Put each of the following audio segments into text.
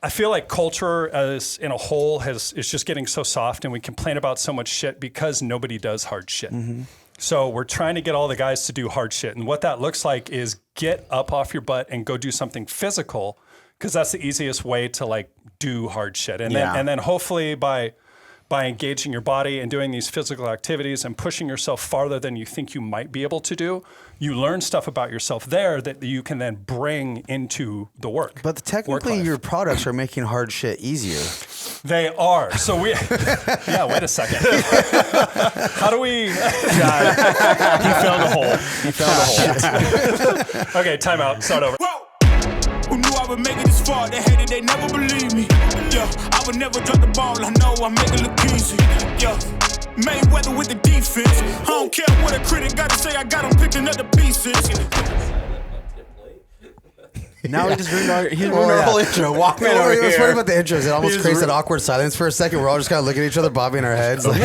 I feel like culture as in a whole is just getting so soft, and we complain about so much shit because nobody does hard shit. So we're trying to get all the guys to do hard shit. And what that looks like is get up off your butt and go do something physical, because that's the easiest way to like do hard shit. And then hopefully by engaging your body and doing these physical activities and pushing yourself farther than you think you might be able to do, you learn stuff about yourself there that you can then bring into the work. But technically your products are making hard shit easier. They are. So we, yeah, wait a second. How do we? He found a hole. Okay, time out. Start over. Who knew I would make it this far? They hated, they never believed me. Yeah, I would never drop the ball. I know I make it look easy. Yeah, Mayweather with the defense. I don't care what a critic gotta say. I got him picking up the pieces. Now he just ruined our whole intro. Walking over here. What's funny about the intros? It almost creates that awkward silence for a second. We're all just kind of looking at each other, bobbing our heads. Like,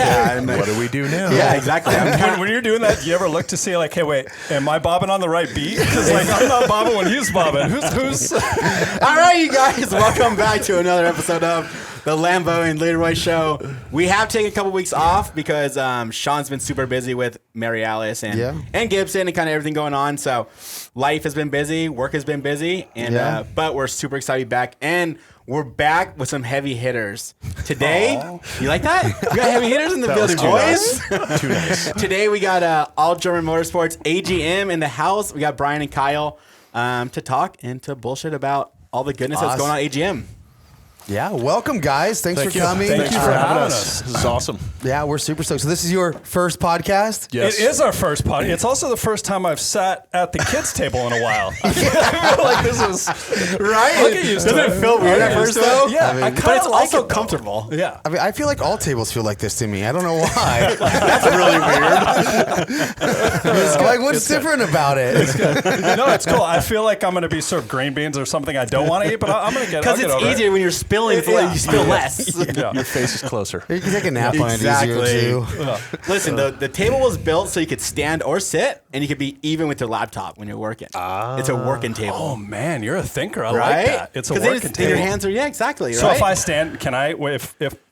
What do we do now? Yeah, exactly. When you're doing that, do you ever look to see like, hey, wait, am I bobbing on the right beat? Because like I'm not bobbing when he's bobbing. Who's? All right, you guys, welcome back to another episode of the Lambo and Leroy show. We have taken a couple weeks off because Sean's been super busy with Mary Alice and Gibson and kind of everything going on. So life has been busy, work has been busy, and but we're super excited to be back. And we're back with some heavy hitters. Today, you like that? We got heavy hitters in the building, boys. Nice. Too nice. Today we got All German Motorsports AGM in the house. We got Brian and Kyle to talk and to bullshit about all the goodness that's going on at AGM. Yeah, welcome guys. Thanks for coming. Thank you for having us. This is awesome. Yeah, we're super stoked. So this is your first podcast? Yes. It is our first podcast. It's also the first time I've sat at the kids' table in a while. I feel like this is right. I'll get used to Doesn't it feel weird at first though? Yeah, I mean, but it's also it, comfortable. Yeah. I mean, I feel like all tables feel like this to me. I don't know why. That's really weird. Like, what's different about it? No, it's cool. I feel like I'm going to be served green beans or something I don't want to eat, but I'm going to get. Because it's easier when you're spilling. It's like you spill less. Yeah. Your face is closer. You can take a nap on it easier too. Listen, the table was built so you could stand or sit, and you could be even with your laptop when you're working. It's a working table. Oh man, you're a thinker. I right? like that. It's a working table. Your hands are exactly. So right? if I stand, can I?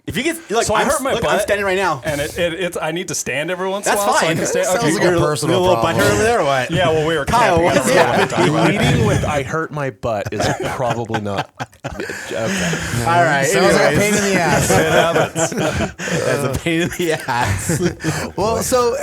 If you get look, so I hurt my butt. I'm standing right now, and it's I need to stand every once in a that's while. fine. So I can stand. Sounds Okay, like you're a personal little problem. butt hurt over there or what? Yeah, well, we were Kyle, camping. what's Leading with "I hurt my butt" is probably not. Okay. All right. Sounds like a anyways. pain in the ass. It happens. That's a pain in the ass. Well, so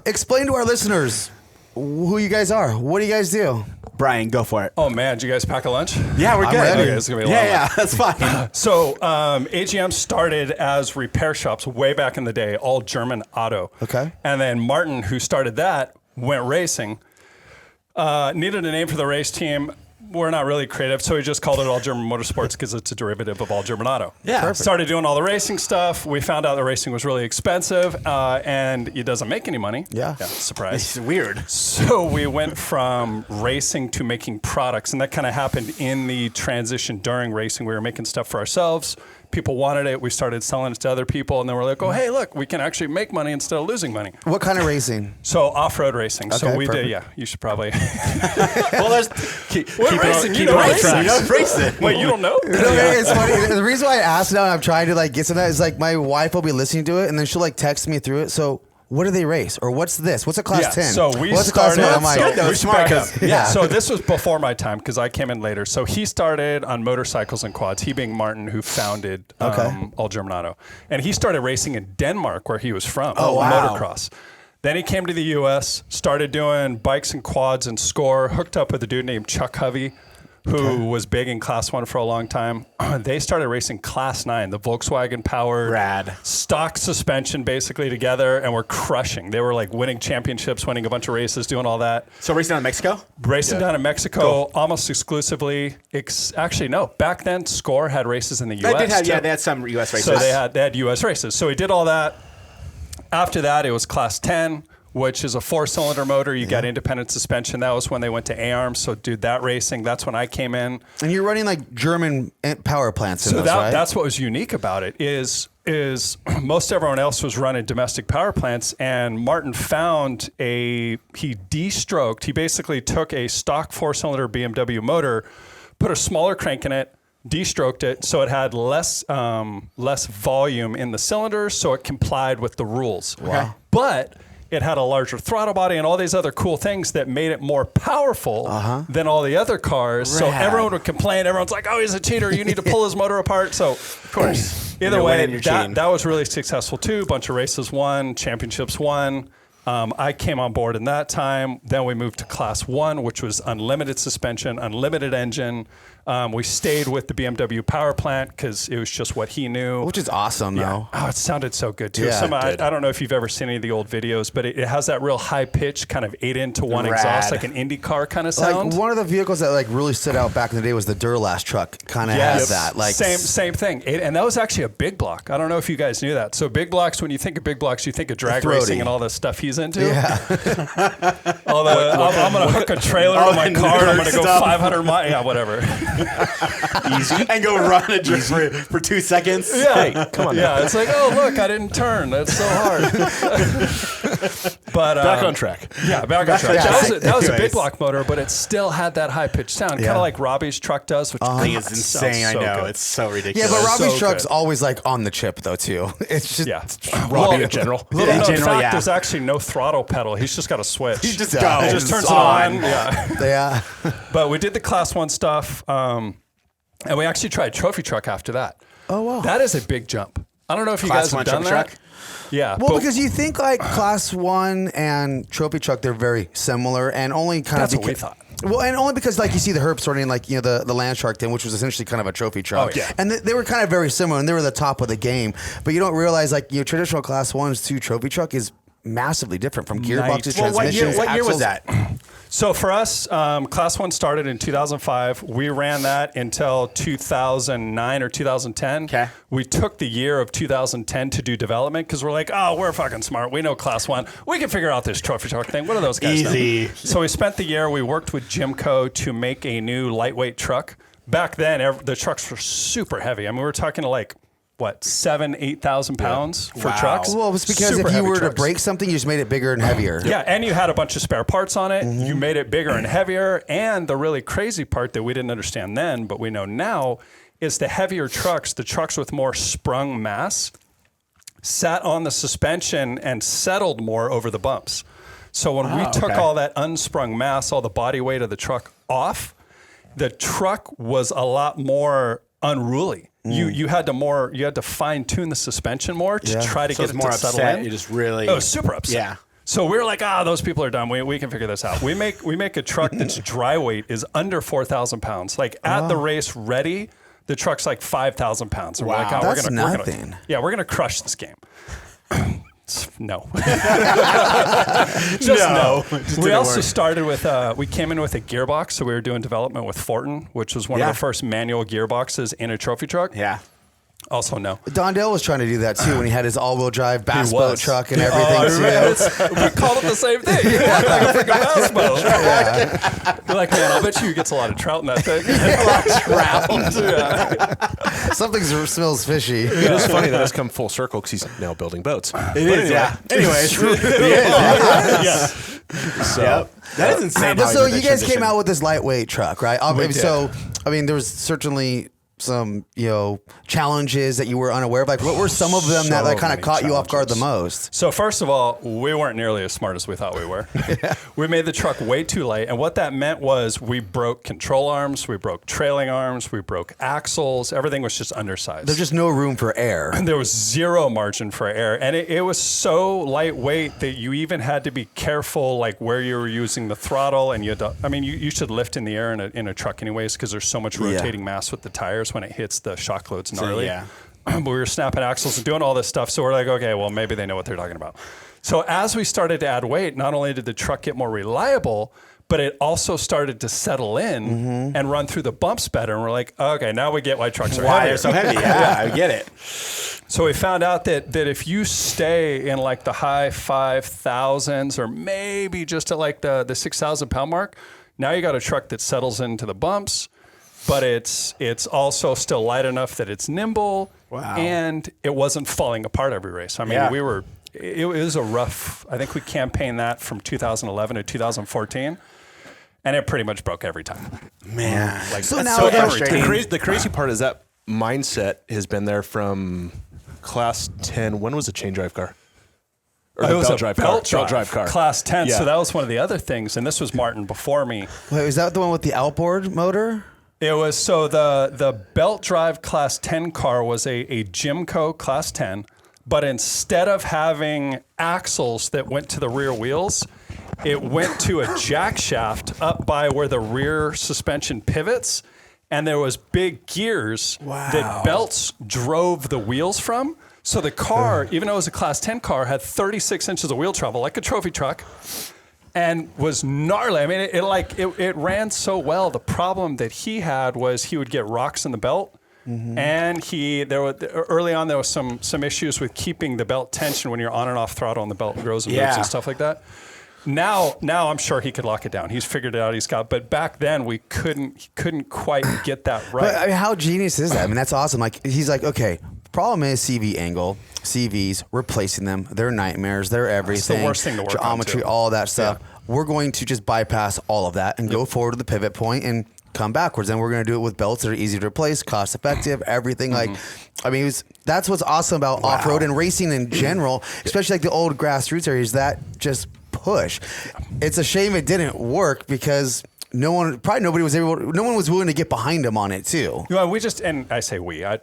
explain to our listeners who you guys are. What do you guys do? Brian, go for it. Oh man, did you guys pack a lunch? Yeah, we're I'm good. ready. Okay, it's gonna be a long one. Yeah, that's fine. So AGM started as repair shops way back in the day, all German auto. Okay. And then Martin, who started that, went racing. Needed a name for the race team. We're not really creative, so we just called it All German Motorsports because it's a derivative of All German Auto. Yeah. Perfect. Started doing all the racing stuff. We found out the racing was really expensive, and it doesn't make any money. Yeah. Surprise. It's weird. So we went from racing to making products, and that kind of happened in the transition during racing. We were making stuff for ourselves. People wanted it. We started selling it to other people, and then we're like, oh, hey, look, we can actually make money instead of losing money. What kind of racing? So off-road racing. So Okay, we perfect. did, yeah, you should probably. Well, there's What racing? You know racing. racing. Racing. Wait, you don't know? It's funny. The reason why I asked now and I'm trying to like get some of that is like my wife will be listening to it and then she'll like text me through it. So what do they race? Or what's this? What's a class 10? So we What's started. a class 1? I'm like, good, though. we should Smart, back 'cause- up. yeah. So this was before my time because I came in later. So he started on motorcycles and quads. He being Martin, who founded All German Auto, and he started racing in Denmark, where he was from. Oh, wow. Motocross. Then he came to the U.S., started doing bikes and quads and score. Hooked up with a dude named Chuck Hovey, who was big in Class 1 for a long time. They started racing Class 9, the Volkswagen powered Rad. stock suspension basically together, and were crushing. They were like winning championships, winning a bunch of races, doing all that. So racing down in Mexico? Racing down in Mexico almost exclusively. Actually, no. Back then, Score had races in the U.S. They had some U.S. races. So they had U.S. races. So we did all that. After that, it was Class 10, which is a 4-cylinder motor. You got independent suspension. That was when they went to A-arms. So did that racing. That's when I came in. and you're running like German power plants in So those, right? that's what was unique about it is most everyone else was running domestic power plants, and Martin found he de-stroked. He basically took a stock 4-cylinder BMW motor, put a smaller crank in it, de-stroked it so it had less volume in the cylinders, so it complied with the rules. Wow. But it had a larger throttle body and all these other cool things that made it more powerful than all the other cars. So everyone would complain. Everyone's like, oh, he's a cheater. You need to pull his motor apart. So, of course, either way, that was really successful too. Bunch of races won, championships won. I came on board in that time. Then we moved to Class 1, which was unlimited suspension, unlimited engine. We stayed with the BMW power plant because it was just what he knew. Which is awesome, though. Oh, it sounded so good, too. Yeah, I don't know if you've ever seen any of the old videos, but it has that real high pitch, kind of 8-into-1 exhaust, like an Indy car kind of sound. Like one of the vehicles that like really stood out back in the day was the Duralast truck. Kind of has that. Like same thing. And that was actually a big block. I don't know if you guys knew that. So big blocks, when you think of big blocks, you think of drag racing and all the stuff he's into. Yeah. I'm going to hook a trailer to my car and I'm going to go 500 miles. Yeah, whatever. Easy. And go run a drift for 2 seconds. Yeah. Hey, come on. Yeah, it's like, oh, look, I didn't turn. That's so hard. But back on track. Yeah, back on track. That was a big block motor, but it still had that high-pitched sound, kind of like Robbie's truck does, which I think is insane. I know. Good. It's so ridiculous. Yeah, but Robbie's truck's always like on the chip, though, too. It's just Robbie in general. In fact, there's actually no throttle pedal. He's just got a switch. He just goes. He just turns it on. Yeah. But we did the Class 1 stuff. And we actually tried trophy truck after that. Oh, wow. That is a big jump. I don't know if you guys have done that. Truck? Yeah. Well, because you think like Class 1 and trophy truck, they're very similar and only kind That's of... what we thought. Well, and only because like you see the Herb sorting like, you know, the Landshark thing, which was essentially kind of a trophy truck. Oh, yeah. And they were kind of very similar and they were the top of the game. But you don't realize like your traditional Class 1s to trophy truck is massively different from gearboxes, transmissions, what year was that? So for us, Class 1 started in 2005. We ran that until 2009 or 2010. Okay. We took the year of 2010 to do development because we're like, oh, we're fucking smart. We know Class 1. We can figure out this trophy truck thing. What are those guys Easy. know? So we spent the year. We worked with Jimco to make a new lightweight truck. Back then, the trucks were super heavy. I mean, we were talking to like, 7,000-8,000 pounds for trucks? Well, it's because Super if you were trucks. to break something, you just made it bigger and heavier. Yeah, and you had a bunch of spare parts on it. You made it bigger and heavier. And the really crazy part that we didn't understand then, but we know now, is the heavier trucks, the trucks with more sprung mass, sat on the suspension and settled more over the bumps. So when we took all that unsprung mass, all the body weight of the truck off, the truck was a lot more unruly. You had to fine tune the suspension more to try to get it to settle in. You just really super upset. Yeah. So we were like, those people are dumb. We can figure this out. We make a truck that's dry weight is under 4,000 pounds. Like at the race ready, the truck's like 5,000 pounds. And we're like, that's nothing. We're gonna crush this game. No. No. We also started with, we came in with a gearbox. So we were doing development with Fortin, which was one of the first manual gearboxes in a trophy truck. Yeah. Also, no. Dondale was trying to do that too when he had his all-wheel drive bass boat truck and everything too. We called it the same thing. Like a freaking bass boat. You're like, man, I'll bet you gets a lot of trout in that thing. A lot of trout. Something smells fishy. It is funny that has come full circle because he's now building boats. It is, yeah. Anyways. So that is insane. But so you guys came out with this lightweight truck, right? We did. So, I mean, there was certainly some, challenges that you were unaware of? Like, what were some of them that kind of caught you off guard the most? So first of all, we weren't nearly as smart as we thought we were. We made the truck way too light. And what that meant was we broke control arms, we broke trailing arms, we broke axles. Everything was just undersized. There's just no room for air. There was zero margin for air. And it was so lightweight that you even had to be careful, like where you were using the throttle. And you should lift in the air in a truck anyways, because there's so much rotating mass with the tires when it hits the shock loads gnarly. But we were snapping axles and doing all this stuff. So we're like, okay, well, maybe they know what they're talking about. So as we started to add weight, not only did the truck get more reliable, but it also started to settle in and run through the bumps better. And we're like, okay, now we get why trucks are heavy. They're so heavy. Yeah, I get it. So we found out that if you stay in like the high 5,000s or maybe just at like the 6,000 pound mark, now you got a truck that settles into the bumps, but it's also still light enough that it's nimble. Wow. And it wasn't falling apart every race. I mean, it was a rough, I think we campaigned that from 2011 to 2014. and it pretty much broke every time. Man. Like, So that's now so that- frustrating. The crazy part is that mindset has been there from Class 10. When was the chain drive car? Or It the was belt a drive belt car. drive car. Class 10. Yeah. So that was one of the other things, and this was Martin before me. Wait, is that the one with the outboard motor? It was so the belt drive Class 10 car was a Jimco Class 10, but instead of having axles that went to the rear wheels, it went to a jack shaft up by where the rear suspension pivots, and there was big gears that belts drove the wheels from. So the car, even though it was a Class 10 car, had 36 inches of wheel travel, like a trophy truck, and was gnarly. I mean, it ran so well. The problem that he had was he would get rocks in the belt, and early on there was some issues with keeping the belt tension when you're on and off throttle and the belt grows and moves and stuff like that. Now I'm sure he could lock it down. He's figured it out. But back then he couldn't quite get that right. But I mean, how genius is that? I mean, that's awesome. Like, he's like, okay, problem is CV angle, CVs, replacing them. They're nightmares. They're everything. It's the worst thing to work on, geometry, too. all that stuff. We're going to just bypass all of that and go forward to the pivot point and come backwards. And we're going to do it with belts that are easy to replace, cost effective, everything. Like, I mean, that's what's awesome about off-road and racing in general, especially like the old grassroots areas that just push. It's a shame it didn't work because no one was willing to get behind him on it too. Well, and I say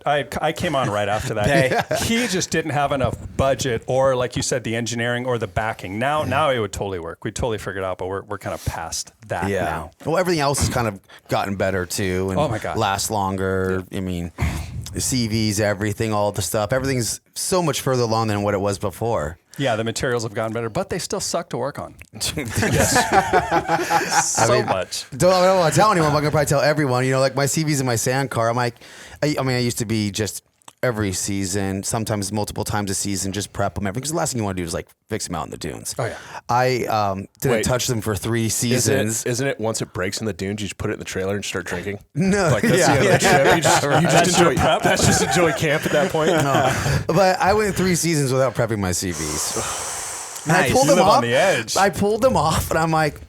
I came on right after that. He just didn't have enough budget or, like you said, the engineering or the backing. Now it would totally work. We totally figured it out, but we're kind of past that now. Well, everything else has kind of gotten better too and Oh my God. lasts longer. I mean, the CVs, everything, all the stuff, everything's so much further along than what it was before. Yeah, the materials have gotten better, but they still suck to work on. Yes. So much. I don't want to tell anyone, but I'm going to probably tell everyone, you know, like my CVs in my sand car, I'm like, I used to be just every season, sometimes multiple times a season, just prep them everything. Because the last thing you want to do is like fix them out in the dunes. Oh, yeah. I didn't touch them for 3 seasons. Isn't it once it breaks in the dunes, you just put it in the trailer and start drinking? No. Like that's the end of the trip. You just enjoy prep. That's just enjoy camp at that point. But I went 3 seasons without prepping my CVs. And I pulled You them live off. on the edge. I pulled them off, and I'm like,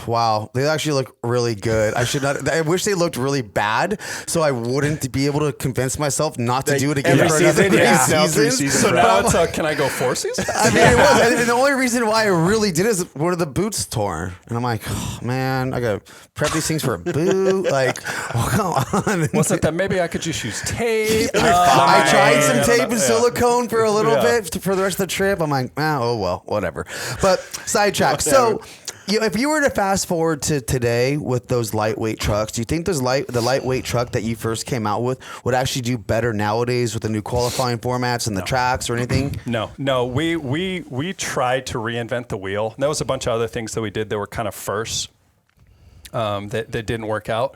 wow, they actually look really good. I should not. I wish they looked really bad, so I wouldn't be able to convince myself not to do it again every for another season, 3 yeah. Now 3 seasons. seasons So prep. now it's can I go 4 seasons? I mean, it was. And the only reason why I really did is one of the boots tore, and I'm like, oh, man, I gotta prep these things for a boot. Like, oh, come on. Was it that maybe I could just use tape? I tried some tape and Yeah. silicone for a little Yeah. bit for the rest of the trip. I'm like, oh well, whatever. But sidetrack. So, if you were to fast forward to today with those lightweight trucks, do you think the lightweight truck that you first came out with would actually do better nowadays with the new qualifying formats and the tracks or anything? No. We tried to reinvent the wheel. And there was a bunch of other things that we did that were kind of firsts that didn't work out.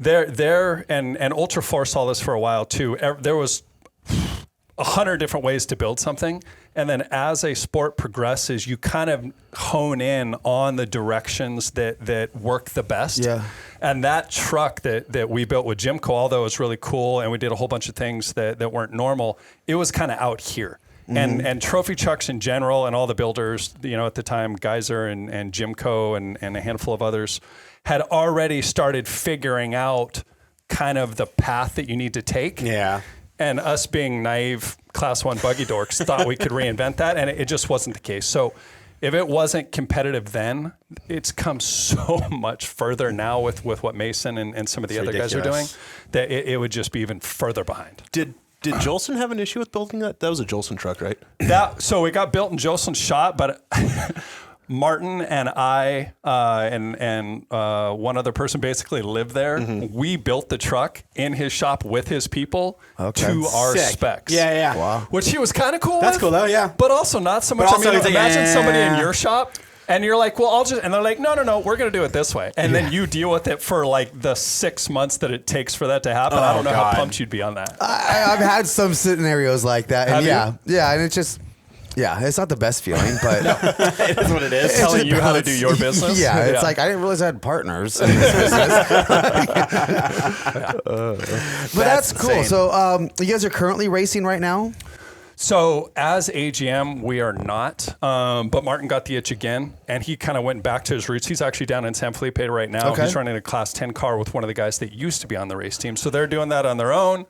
And Ultra Force saw this for a while too. There was 100 different ways to build something. And then as a sport progresses, you kind of hone in on the directions that work the best. Yeah. And that truck that we built with Jimco, although it was really cool and we did a whole bunch of things that weren't normal, it was kind of out here. And trophy trucks in general and all the builders, at the time, Geyser and Jimco and a handful of others had already started figuring out kind of the path that you need to take. Yeah. And us being naive Class 1 buggy dorks thought we could reinvent that, and it just wasn't the case. So if it wasn't competitive then, it's come so much further now with what Mason and some of the other guys are doing that it would just be even further behind. Did Jolson have an issue with building that? That was a Jolson truck, right? So it got built in Jolson's shop, but Martin and I and one other person basically lived there. Mm-hmm. We built the truck in his shop with his people to our specs. Yeah. Wow. Which he was kind of cool That's with. cool though, yeah. But also not so much. But also he's like, imagine somebody in your shop and you're like, well, and they're like, no, we're going to do it this way. And then you deal with it for like the 6 months that it takes for that to happen. I don't know how pumped you'd be on that. I've had some scenarios like that. And Have you? and it's just... Yeah, it's not the best feeling, but It is what it is. Telling you how to do your business. Yeah, it's like I didn't realize I had partners in this business. But that's cool. insane. So you guys are currently racing right now? So as AGM, we are not, but Martin got the itch again, and he kind of went back to his roots. He's actually down in San Felipe right now. Okay. He's running a Class 10 car with one of the guys that used to be on the race team. So they're doing that on their own.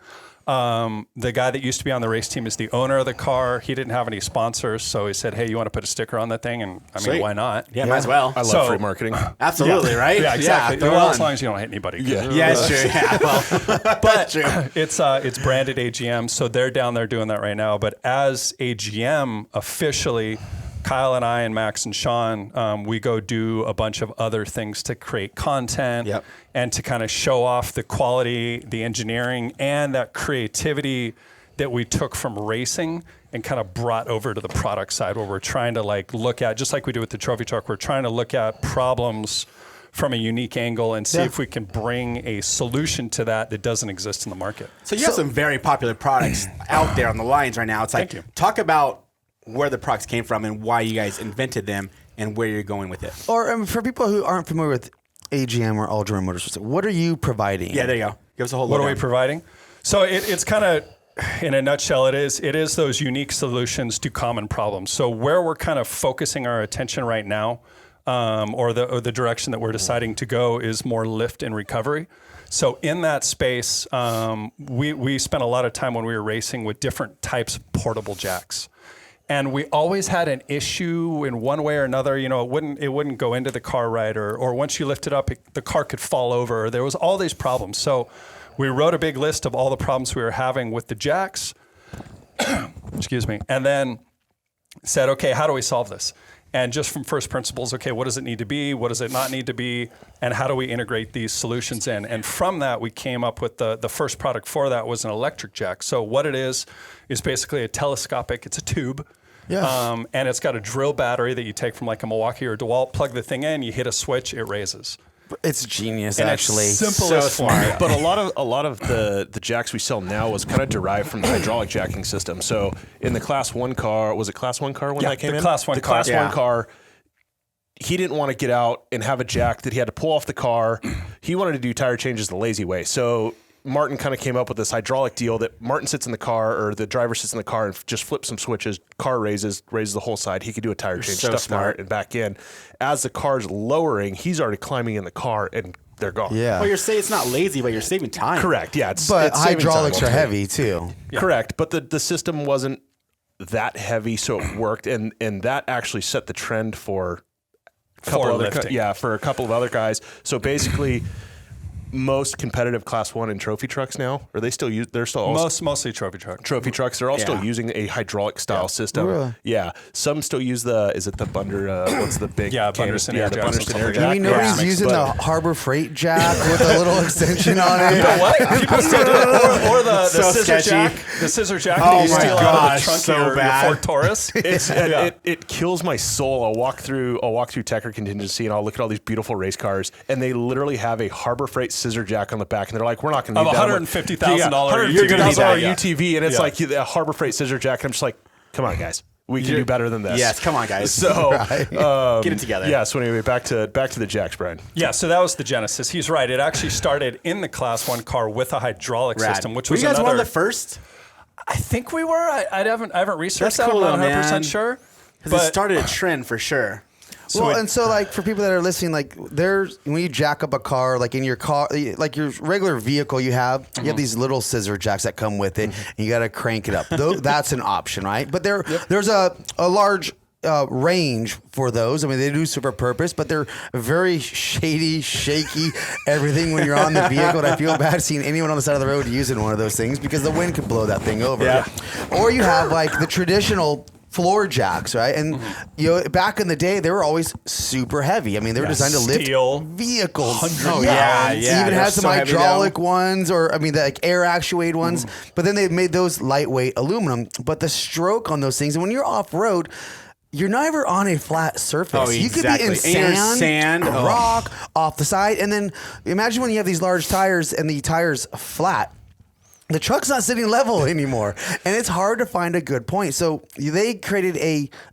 The guy that used to be on the race team is the owner of the car. He didn't have any sponsors, so he said, hey, you want to put a sticker on that thing? And I mean, why not? Yeah, might as well. I love free marketing. Absolutely, right? Yeah, exactly. Yeah, well, as long as you don't hit anybody. yeah, it's true. Yeah, well, But true. it's branded AGM, so they're down there doing that right now. But as AGM officially, Kyle and I and Max and Sean, we go do a bunch of other things to create content and to kind of show off the quality, the engineering, and that creativity that we took from racing and kind of brought over to the product side, where we're trying to like look at, just like we do with the trophy truck, we're trying to look at problems from a unique angle and see if we can bring a solution to that doesn't exist in the market. So you have some very popular products out there on the lines right now. It's like, talk about where the products came from and why you guys invented them and where you're going with it. Or for people who aren't familiar with AGM or Ultra Motorsports, what are you providing? Yeah, there you go. Give us a whole What lowdown. are we providing? So it's kind of, in a nutshell, it is those unique solutions to common problems. So where we're kind of focusing our attention right now, or the direction that we're deciding to go, is more lift and recovery. So in that space, we spent a lot of time when we were racing with different types of portable jacks. And we always had an issue in one way or another. You know, it wouldn't go into the car right, or once you lift it up, the car could fall over. There was all these problems. So we wrote a big list of all the problems we were having with the jacks. Excuse me. And then said, okay, how do we solve this? And just from first principles, okay, what does it need to be? What does it not need to be? And how do we integrate these solutions in? And from that, we came up with the first product for that was an electric jack. So what it is basically a telescopic, it's a tube. Yeah. And it's got a drill battery that you take from like a Milwaukee or a DeWalt, plug the thing in, you hit a switch, it raises. It's genius, And actually. it's simple So as smart. fun. But a lot of the jacks we sell now was kind of derived from the hydraulic jacking system. So in the Class 1 car, was it Class 1 car when that came the in? Class 1 the car. Class 1 car, he didn't want to get out and have a jack that he had to pull off the car. He wanted to do tire changes the lazy way. So Martin kind of came up with this hydraulic deal that Martin sits in the car, or the driver sits in the car and just flips some switches, car raises the whole side. He could do a tire change, so stuff smart. and back in. As the car's lowering, he's already climbing in the car and they're gone. Yeah. Well, you're saying it's not lazy, but you're saving time. Correct. Yeah. It's But it's saving hydraulics time are ultimately. heavy, too. Correct, but the system wasn't that heavy, so it worked, and that actually set the trend for a couple For other lifting. for a couple of other guys. So basically, most competitive Class 1 and trophy trucks now, are they still use? They're still all Mostly trophy truck. trophy trucks. They're all still Yeah. using a hydraulic style system. Really? Yeah, some still use is it the Bunder? What's the big? Yeah, canister? Bunderson air the jack, Bunderson something air like You jack. mean nobody's Yeah. using the But- Harbor Freight jack with a little extension on it? What? People still do it. Or the So scissor sketchy. jack. The scissor jack Oh that you my steal out of gosh, the trunk so of your bad. Ford Taurus. It kills my soul. I'll walk through Tecker Contingency and I'll look at all these beautiful race cars, and they literally have a Harbor Freight scissor jack on the back, and they're like, "We're not going to Of need that." $150,000 You're gonna need that, $150,000 yeah. UTV, and it's Yeah. like a Harbor Freight scissor jack. And I'm just like, "Come on, guys, we can do better than this." Yes, come on, guys. So Get it together. Yeah. So anyway, back to the jacks, Brian. Yeah, so that was the genesis. He's right. It actually started in the Class 1 car with a hydraulic Rad. system, which Were was you guys another. one of the first? I think we were. I haven't researched That's that. cool, I'm not though, 100% man. sure. Because it started a trend for sure. And so like for people that are listening, like there's when you jack up a car, like in your car, like your regular vehicle, you have these little scissor jacks that come with it, and you got to crank it up. That's an option, right? But there's a large range for those. I mean, they do serve a purpose, but they're very shady, shaky, everything when you're on the vehicle. And I feel bad seeing anyone on the side of the road using one of those things because the wind could blow that thing over. Yeah. Or you have like the traditional floor jacks, right? And you know, back in the day, they were always super heavy. I mean, they were designed to steel. lift vehicles. Oh, yeah, yeah. Even They're had some so heavy hydraulic ones, or I mean, the like air actuated ones. But then they made those lightweight aluminum. But the stroke on those things, and when you're off road, you're never on a flat surface. Oh, You could be in exactly. And you're sand, sand. rock, off the side, and then imagine when you have these large tires and the tires flat. The truck's not sitting level anymore, and it's hard to find a good point. So they created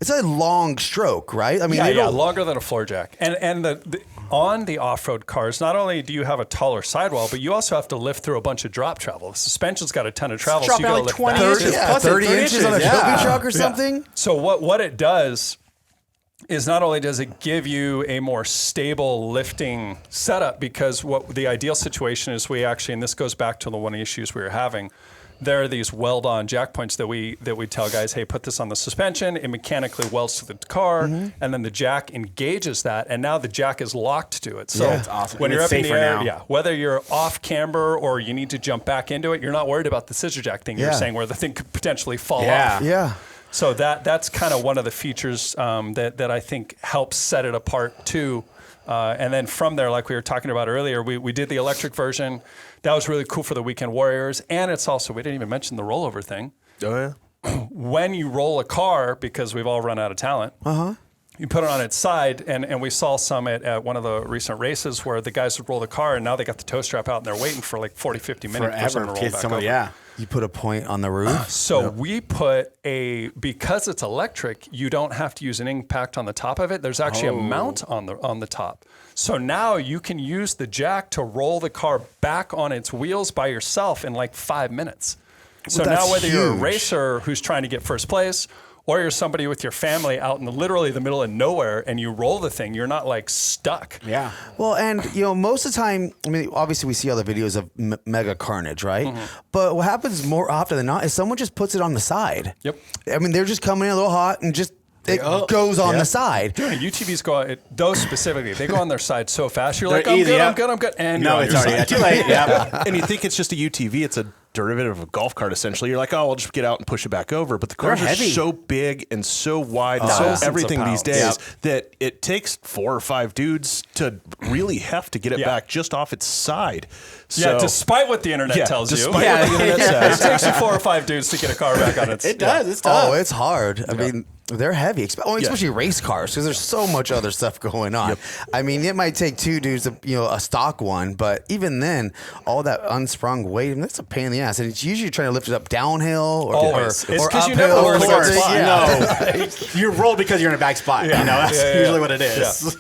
it's a long stroke, right? I mean, Yeah, longer than a floor jack. And on the off-road cars, not only do you have a taller sidewall, but you also have to lift through a bunch of drop travel. The suspension's got a ton of travel, so you got to lift 20 that. inches, plus 30 inches on a trophy truck or something. So what it does is not only does it give you a more stable lifting setup, because what the ideal situation is we actually, and this goes back to the one of the issues we were having, there are these weld-on jack points that we tell guys, hey, put this on the suspension. It mechanically welds to the car, and then the jack engages that, and now the jack is locked to it. So That's awesome. when And you're it's up in the safer air, now. whether you're off camber or you need to jump back into it, you're not worried about the scissor jack thing you were saying, where the thing could potentially fall off. Yeah. So that's kind of one of the features that I think helps set it apart too. And then from there, like we were talking about earlier, we did the electric version. That was really cool for the weekend warriors. And it's also, we didn't even mention the rollover thing. Oh, yeah. When you roll a car, because we've all run out of talent, you put it on its side, and we saw some at one of the recent races where the guys would roll the car, and now they got the tow strap out, and they're waiting for like 40, 50 minutes for someone to roll back over. You put a point on the roof. So we put because it's electric, you don't have to use an impact on the top of it. There's actually a mount on the top. So now you can use the jack to roll the car back on its wheels by yourself in like 5 minutes. So that's now whether you're a huge. racer who's trying to get first place, or you're somebody with your family out in literally the middle of nowhere and you roll the thing, you're not like stuck. Yeah. Well, and most of the time, I mean, obviously we see all the videos of mega carnage, right? But what happens more often than not is someone just puts it on the side. Yep. I mean, they're just coming in a little hot and just it goes on the side. Dude, UTVs go, those specifically, they go on their side so fast. You're like, They're I'm easy, good, yeah. I'm good. And No, you're on it's your already side. too late. Yeah. And you think it's just a UTV. It's a derivative of a golf cart, essentially. You're like, oh, I'll just get out and push it back over. But the cars are heavy. so big and so wide and Thousands so of everything these pounds. days that it takes 4 or 5 dudes to really heft to get it Yeah. back just off its side. Yeah, So, despite what the internet yeah, tells you. despite what the internet It says. takes you 4 or 5 dudes to get a car back on its. It does. It's tough. Oh, it's hard. I mean, they're heavy, especially race cars, because there's so much other stuff going on. I mean, it might take 2 dudes, a stock one, but even then, all that unsprung weight, that's a pain in the ass. And it's usually trying to lift it up downhill or Always. It's or 'cause you uphill never or hold the something. spot. No. You roll because you're in a back spot. That's usually what it is.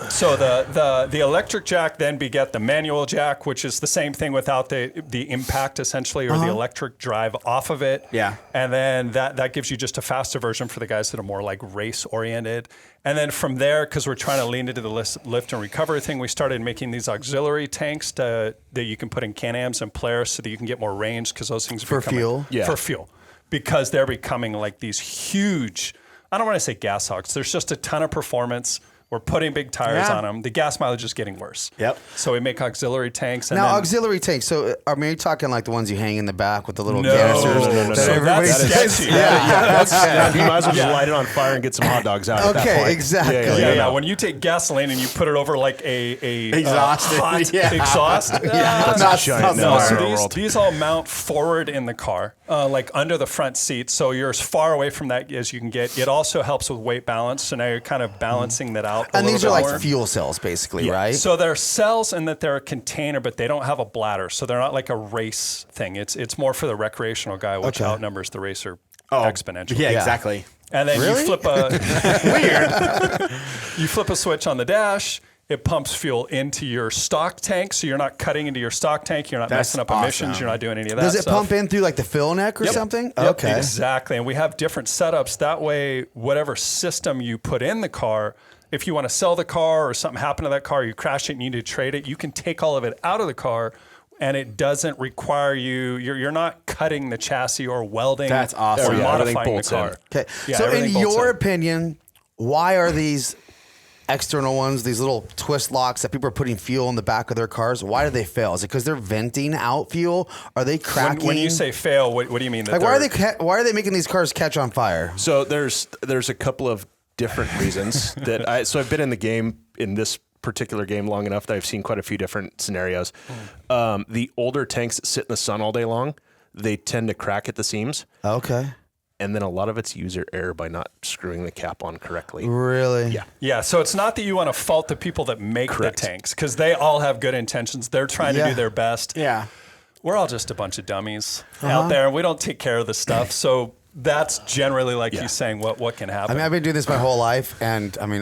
So the electric jack then beget the manual jack, which is the same thing without the impact essentially, or the electric drive off of it. Yeah. And then that gives you just a faster version for the guys that are more like race oriented. And then from there, because we're trying to lean into the lift and recovery thing, we started making these auxiliary tanks that you can put in Can-Ams and Polaris so that you can get more range, because those things are For becoming- fuel? Yeah. For fuel. Because they're becoming like these huge, I don't want to say gas hogs. There's just a ton of performance. We're putting big tires on them. The gas mileage is getting worse. Yep. So we make auxiliary tanks. And Now, then, auxiliary tanks. So, are you talking like the ones you hang in the back with the little No. canisters? No. that So everybody that's says? sketchy. You might as well just light it on fire and get some hot dogs out at that Okay, point. exactly. Yeah. When you take gasoline and you put it over like a Exhaust. hot exhaust. That's Not a giant smart. No, no so in our these, world. these all mount forward in the car, like under the front seat. So you're as far away from that as you can get. It also helps with weight balance. So now you're kind of balancing that out. And these are like more. fuel cells, basically, right? So they're cells in that they're a container, but they don't have a bladder. So they're not like a race thing. It's more for the recreational guy, which outnumbers the racer exponentially. Yeah, exactly. And then Really? you flip you flip a switch on the dash. It pumps fuel into your stock tank, so you're not cutting into your stock tank. You're not That's messing up emissions. awesome. You're not doing any of that. Does it stuff. pump in through like the fill neck or something? Yep, Okay. exactly. And we have different setups. That way, whatever system you put in the car, if you want to sell the car or something happened to that car, you crash it and you need to trade it, you can take all of it out of the car, and it doesn't require you're not cutting the chassis or welding That's awesome. or Yeah, everything modifying the bolts in. car. Okay. Yeah, So, in everything bolts your in. opinion, why are these external ones, these little twist locks that people are putting fuel in the back of their cars, why do they fail? Is it because they're venting out fuel? Are they cracking? When you say fail, what do you mean? That like, why are they making these cars catch on fire? So there's a couple of different reasons that I've been in the game, in this particular game, long enough that I've seen quite a few different scenarios. The older tanks that sit in the sun all day long, they tend to crack at the seams. Okay. And then a lot of it's user error by not screwing the cap on correctly. Really? Yeah. Yeah, so it's not that you want to fault the people that make Correct. the tanks, because they all have good intentions. They're trying to Yeah. do their best. Yeah. We're all just a bunch of dummies out there, and we don't take care of the stuff. So that's generally, like he's saying, what can happen. I mean, I've been doing this my whole life, and I mean,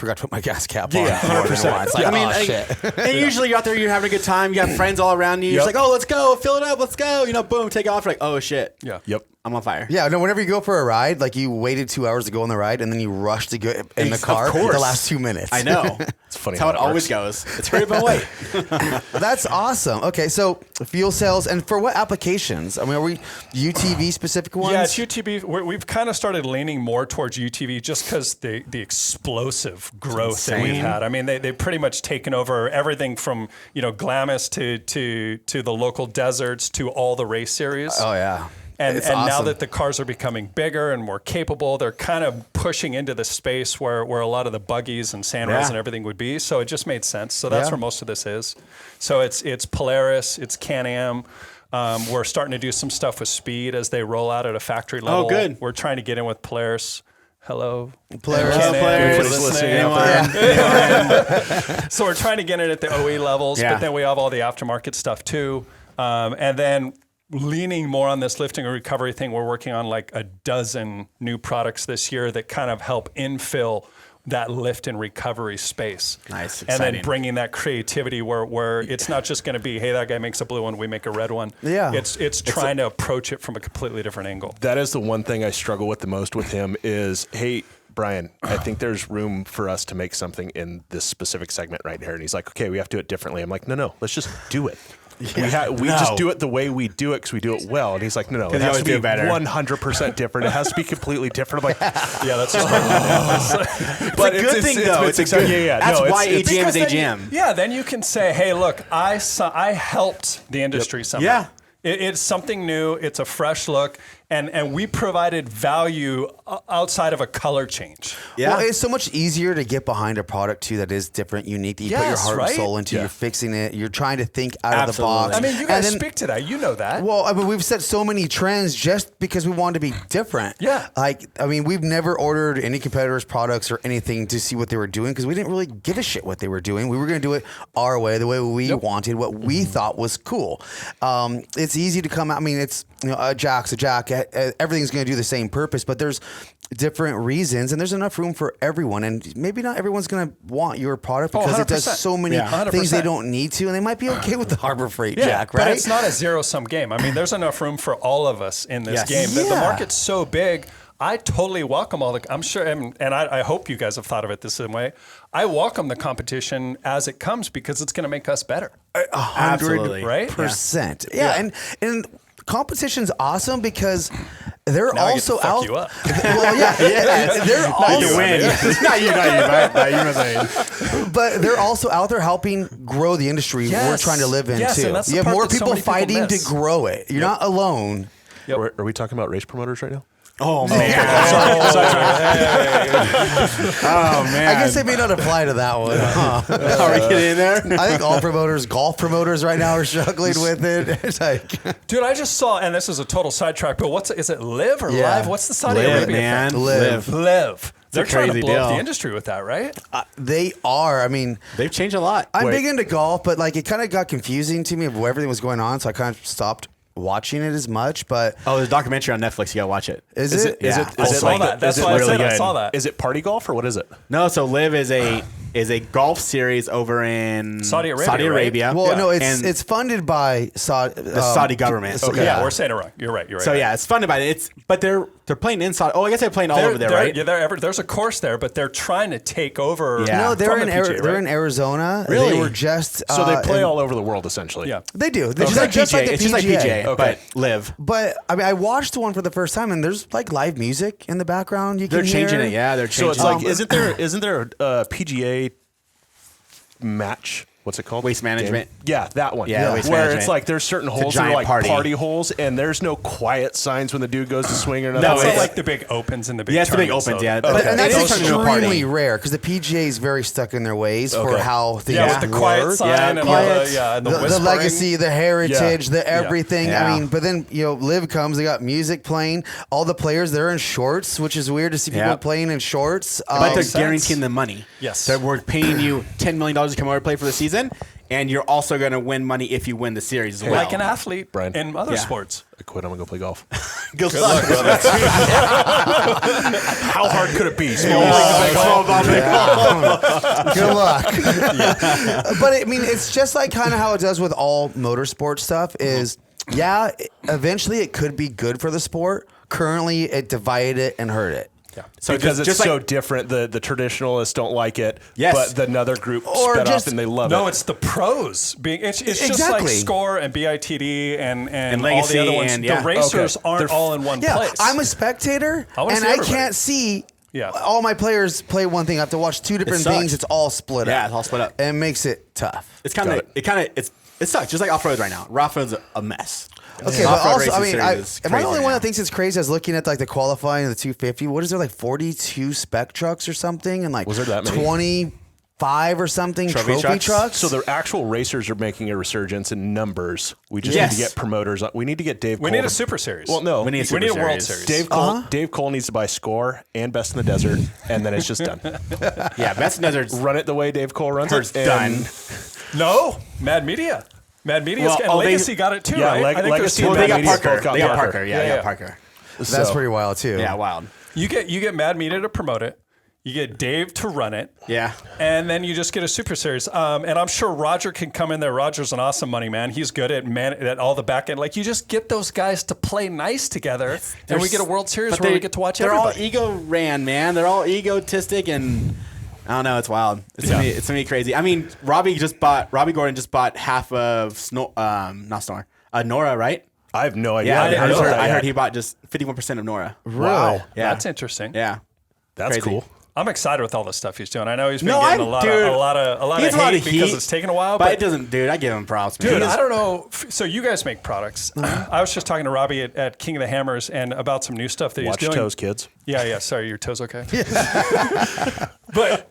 forgot to put my gas cap on. Yeah, 100%. It's like, I mean, oh, shit. and usually you're out there, you're having a good time. You got friends all around you. You're like, oh, let's go, fill it up, let's go. You know, boom, take off. You're like, oh shit. Yeah. Yep. I'm on fire. Yeah, no, whenever you go for a ride, like you waited 2 hours to go on the ride and then you rush to go in the car Of course. the last 2 minutes. I know. It's funny. That's how it always goes. It's hurry up and wait. That's awesome. Okay, so fuel cells, and for what applications? I mean, are we UTV specific ones? Yeah, it's UTV. We've kind of started leaning more towards UTV just because the explosive growth that we've had. I mean, they've pretty much taken over everything from, Glamis to the local deserts to all the race series. Oh, yeah. And It's now awesome. that the cars are becoming bigger and more capable, they're kind of pushing into the space where a lot of the buggies and Sandros and everything would be. So it just made sense. So that's where most of this is. So it's Polaris, it's Can-Am. We're starting to do some stuff with Speed as they roll out at a factory level. Oh, good. We're trying to get in with Polaris. Hello. Polaris. Can-Am, Polaris. if you're listening Anyone? out there. So we're trying to get in at the OE levels, Yeah. but then we have all the aftermarket stuff too. And then leaning more on this lifting and recovery thing, we're working on like a dozen new products this year that kind of help infill that lift and recovery space. Nice, And exciting. then bringing that creativity where it's not just going to be, hey, that guy makes a blue one, we make a red one. Yeah. It's trying to approach it from a completely different angle. That is the one thing I struggle with the most with him is, hey, Brian, I think there's room for us to make something in this specific segment right here. And he's like, okay, we have to do it differently. I'm like, no, let's just do it. We just do it the way we do it because we do it well. And he's like, no, it you has always to be do it better. 100% different. It has to be completely different. I'm like, Yeah, that's just but It's a good thing, though. It's a good- That's why AGM is Because then AGM. then you can say, hey, look, I helped the industry somehow. Yeah. It's something new. It's a fresh look. And we provided value outside of a color change. Yeah. Well, it's so much easier to get behind a product too that is different, unique, that you put your Yes, heart right? and soul into. Yeah. You're fixing it. You're trying to think out of the Absolutely. box. I mean, you And guys then- speak to that. You know that. Well, I mean, we've set so many trends just because we wanted to be different. Yeah. Like, I mean, we've never ordered any competitors' products or anything to see what they were doing because we didn't really give a shit what they were doing. We were going to do it our way, the way we wanted, what we thought was cool. It's easy to come out. I mean, it's, a jack's a jack. Everything's going to do the same purpose, but there's different reasons and there's enough room for everyone. And maybe not everyone's going to want your product because it does 100%. so many Yeah. things 100%. they don't need to. And they might be okay with the Harbor Freight Yeah, jack, right? But it's not a zero-sum game. I mean, there's enough room for all of us in this Yes. game. The Yeah. market's so big. I totally welcome all the. I'm sure, and I hope you guys have thought of it the same way. I welcome the competition as it comes because it's going to make us better. Absolutely. Right? Percent. Yeah. And competition's awesome because they're Now I get also to fuck out. you up. Well, yeah, they're also You win. Not you. but they're also out there helping grow the industry we're Yes. trying to live in Yes, too. and that's the You have part more that so people many people fighting to miss. grow it. You're not alone. Yep. are we talking about race promoters right now? Oh, man. Oh, man. I guess they may not apply to that one. Huh? Are we getting in there? I think all promoters, golf promoters right now are struggling with it. It's like, Dude, I just saw, and this is a total sidetrack, but is it Live or Yeah. Live? What's the Saudi Live, Arabia man. thing? Live. Live. They're trying to crazy blow up deal. the industry with that, right? they are. I mean, They've changed a lot. I'm big into golf, but like it kind of got confusing to me of where everything was going on, so I kind of stopped watching it as much. But Oh, there's a documentary on Netflix. You gotta watch it. is it? Yeah. I saw that. That's why I really said I good? saw that. Is it party golf or what is it? No, so Live is a golf series over in Saudi Arabia, right? Well, no, And it's funded by Saudi, the Saudi government. Okay. Yeah, we're saying it wrong. You're right. So yeah, it's funded by it. But they're playing in Saudi. Oh, I guess they're playing all over there, right? Yeah, there's a course there, but they're trying to take over. Yeah. No, they're from in the PGA, they're right? in Arizona. Really? They were just So they play in- all over the world essentially. Yeah. They do. They're It's like just PGA. the It's just like PGA, Okay. but Live. But I mean, I watched one for the first time, and there's like live music in the background. You They're can changing hear. it. Yeah, they're So changing. it's like, isn't there a PGA match? What's it called? Waste management. Yeah, that one. Yeah, waste where management. it's like there's certain a holes that are giant like party. party holes, and there's no quiet signs when the dude goes to swing or nothing. No, It's not it's- like the big opens and the big Yeah, it's the big tournaments, opens, so- yeah. Okay. But, and that's It is turning into a party. extremely rare because the PGA is very stuck in their ways for Okay. how things Yeah, with the quiet work. sign Yeah, and all Quiet, the, and the the whispering. legacy, the heritage, Yeah. the everything. Yeah. I mean, but then Live comes. They got music playing. All the players they're in shorts, which is weird to see people Yeah. playing in shorts. But they're makes sense. guaranteeing the money. Yes. So we're paying you $10 million to come over and play for the season. and you're also going to win money if you win the series as well. Like an athlete Brian. in other sports. I quit. I'm gonna go play golf. Good luck, brother. How hard could it be? Small Good luck. But I mean, it's just like kind of how it does with all motorsport stuff is, eventually it could be good for the sport. Currently, it divided it and hurt it. Yeah. So because it's just so like, different, the traditionalists don't like it, Yes. but another group Or sped just- off and they love it. No, it's the pros being. It's just like Exactly. Score and BITD and all Legacy the other ones. and, The racers Okay. aren't They're- all in one Yeah, place. I'm a spectator, I wanna and see I everybody. can't see Yeah. all my players play one thing. I have to watch two different sucks. things. It's all split up. Yeah, it's all split up. And it makes it tough. It's kind of it sucks. Just like off-road right now. Off-road's a mess. Okay, Off-road but also, racing I mean, series is am I the crazy only right one now. that thinks it's crazy? I was looking at like the qualifying of the 250. What is there, like 42 spec trucks or something, and like Was there that many? 25 or something Trophy trophy trucks? trucks? So the actual racers are making a resurgence in numbers. We just Yes. need to get promoters. We need to get Dave. we Cole need a to- Super Series. Well, no, We need a we need a Super World Series. Series. Dave Cole needs to buy Score and Best in the Desert, and then it's just done. Yeah, Best in Desert's Run it the way Dave Cole runs it. done. No, Mad Media. Mad Media's Well, and Legacy got it too, yeah, right? I think Legacy there's Well, and they Mad got Media's Parker. both got They got Parker. Parker. Yeah, Yeah, yeah. Parker. That's So- pretty wild too. Yeah, wild. You get Mad Media to promote it. You get Dave to run it. Yeah. And then you just get a Super Series. And I'm sure Roger can come in there. Roger's an awesome money man. He's good at all the back end. Like, you just get those guys to play nice together, and we get a World Series where we get to watch they're everybody. all ego ran, man. They're all egotistic, and I don't know. It's wild. It's gonna be crazy. I mean, Robbie Gordon just bought half of Nora, right? I have no idea. Yeah, didn't I know that heard yet. he bought just 51% of Nora. Wow. Yeah, That's interesting. yeah, That's Crazy. cool. I'm excited with all the stuff he's doing. I know he's been No, getting I'm- a lot dude, of he gets hate because it's taken a while. but it doesn't, dude. I give him props, man. Dude, I don't know. So you guys make products. I was just talking to Robbie at King of the Hammers and about some new stuff that Watch he's doing. toes, kids. Yeah. Sorry, your toes okay? But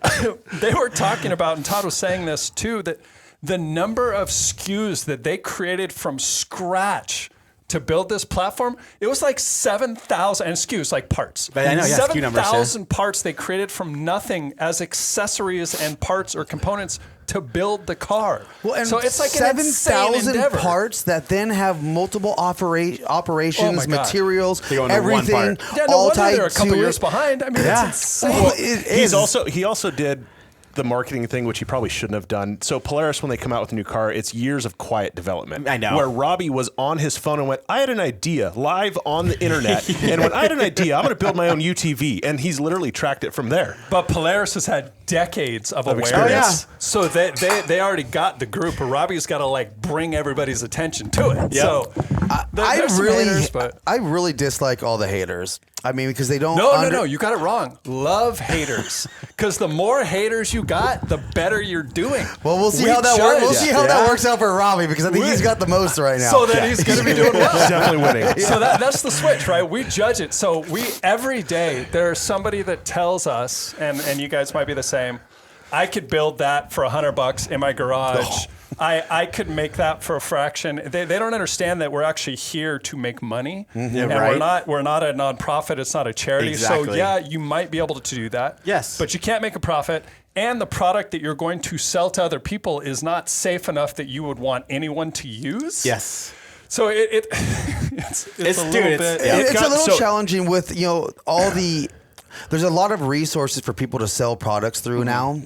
they were talking about, and Todd was saying this too, that the number of SKUs that they created from scratch to build this platform, it was like 7,000, and SKUs, like parts. But I know, yeah, SKU numbers, yeah. 7,000 parts they created from nothing as accessories and parts or components to build the car. Well, and so it's like an insane 7,000 endeavor. parts that then have multiple operations, Oh my God. materials, They go into one everything, part. Yeah, no all wonder tied they're a couple to years it. behind. I mean, Yeah. it's insane. Well, it is. He also did the marketing thing, which he probably shouldn't have done. So Polaris, when they come out with a new car, it's years of quiet development. I know. Where Robbie was on his phone and went, I had an idea live on the internet. And when I had an idea, I'm going to build my own UTV. And he's literally tracked it from there. But Polaris has had decades of awareness. experience. So they already got the group, but Robbie's got to like bring everybody's attention to it. Yep. So there's some haters, but I really dislike all the haters. I mean, because they don't. no, you got it wrong. Love haters, because the more haters you got, the better you're doing. Well, we'll see We how that works. judge. We'll see how that works out for Robbie because I think he's got the most right now. So then he's going to be doing well. He's definitely winning. So that's the switch, right? We judge it. So every day there's somebody that tells us, and you guys might be the same. I could build that for $100 in my garage. I could make that for a fraction. They don't understand that we're actually here to make money, and right. we're not a nonprofit. It's not a charity. So Exactly. yeah, you might be able to do that. Yes. but you can't make a profit. And the product that you're going to sell to other people is not safe enough that you would want anyone to use. Yes. So it's a little bit. It's a little challenging with all the. There's a lot of resources for people to sell products through now,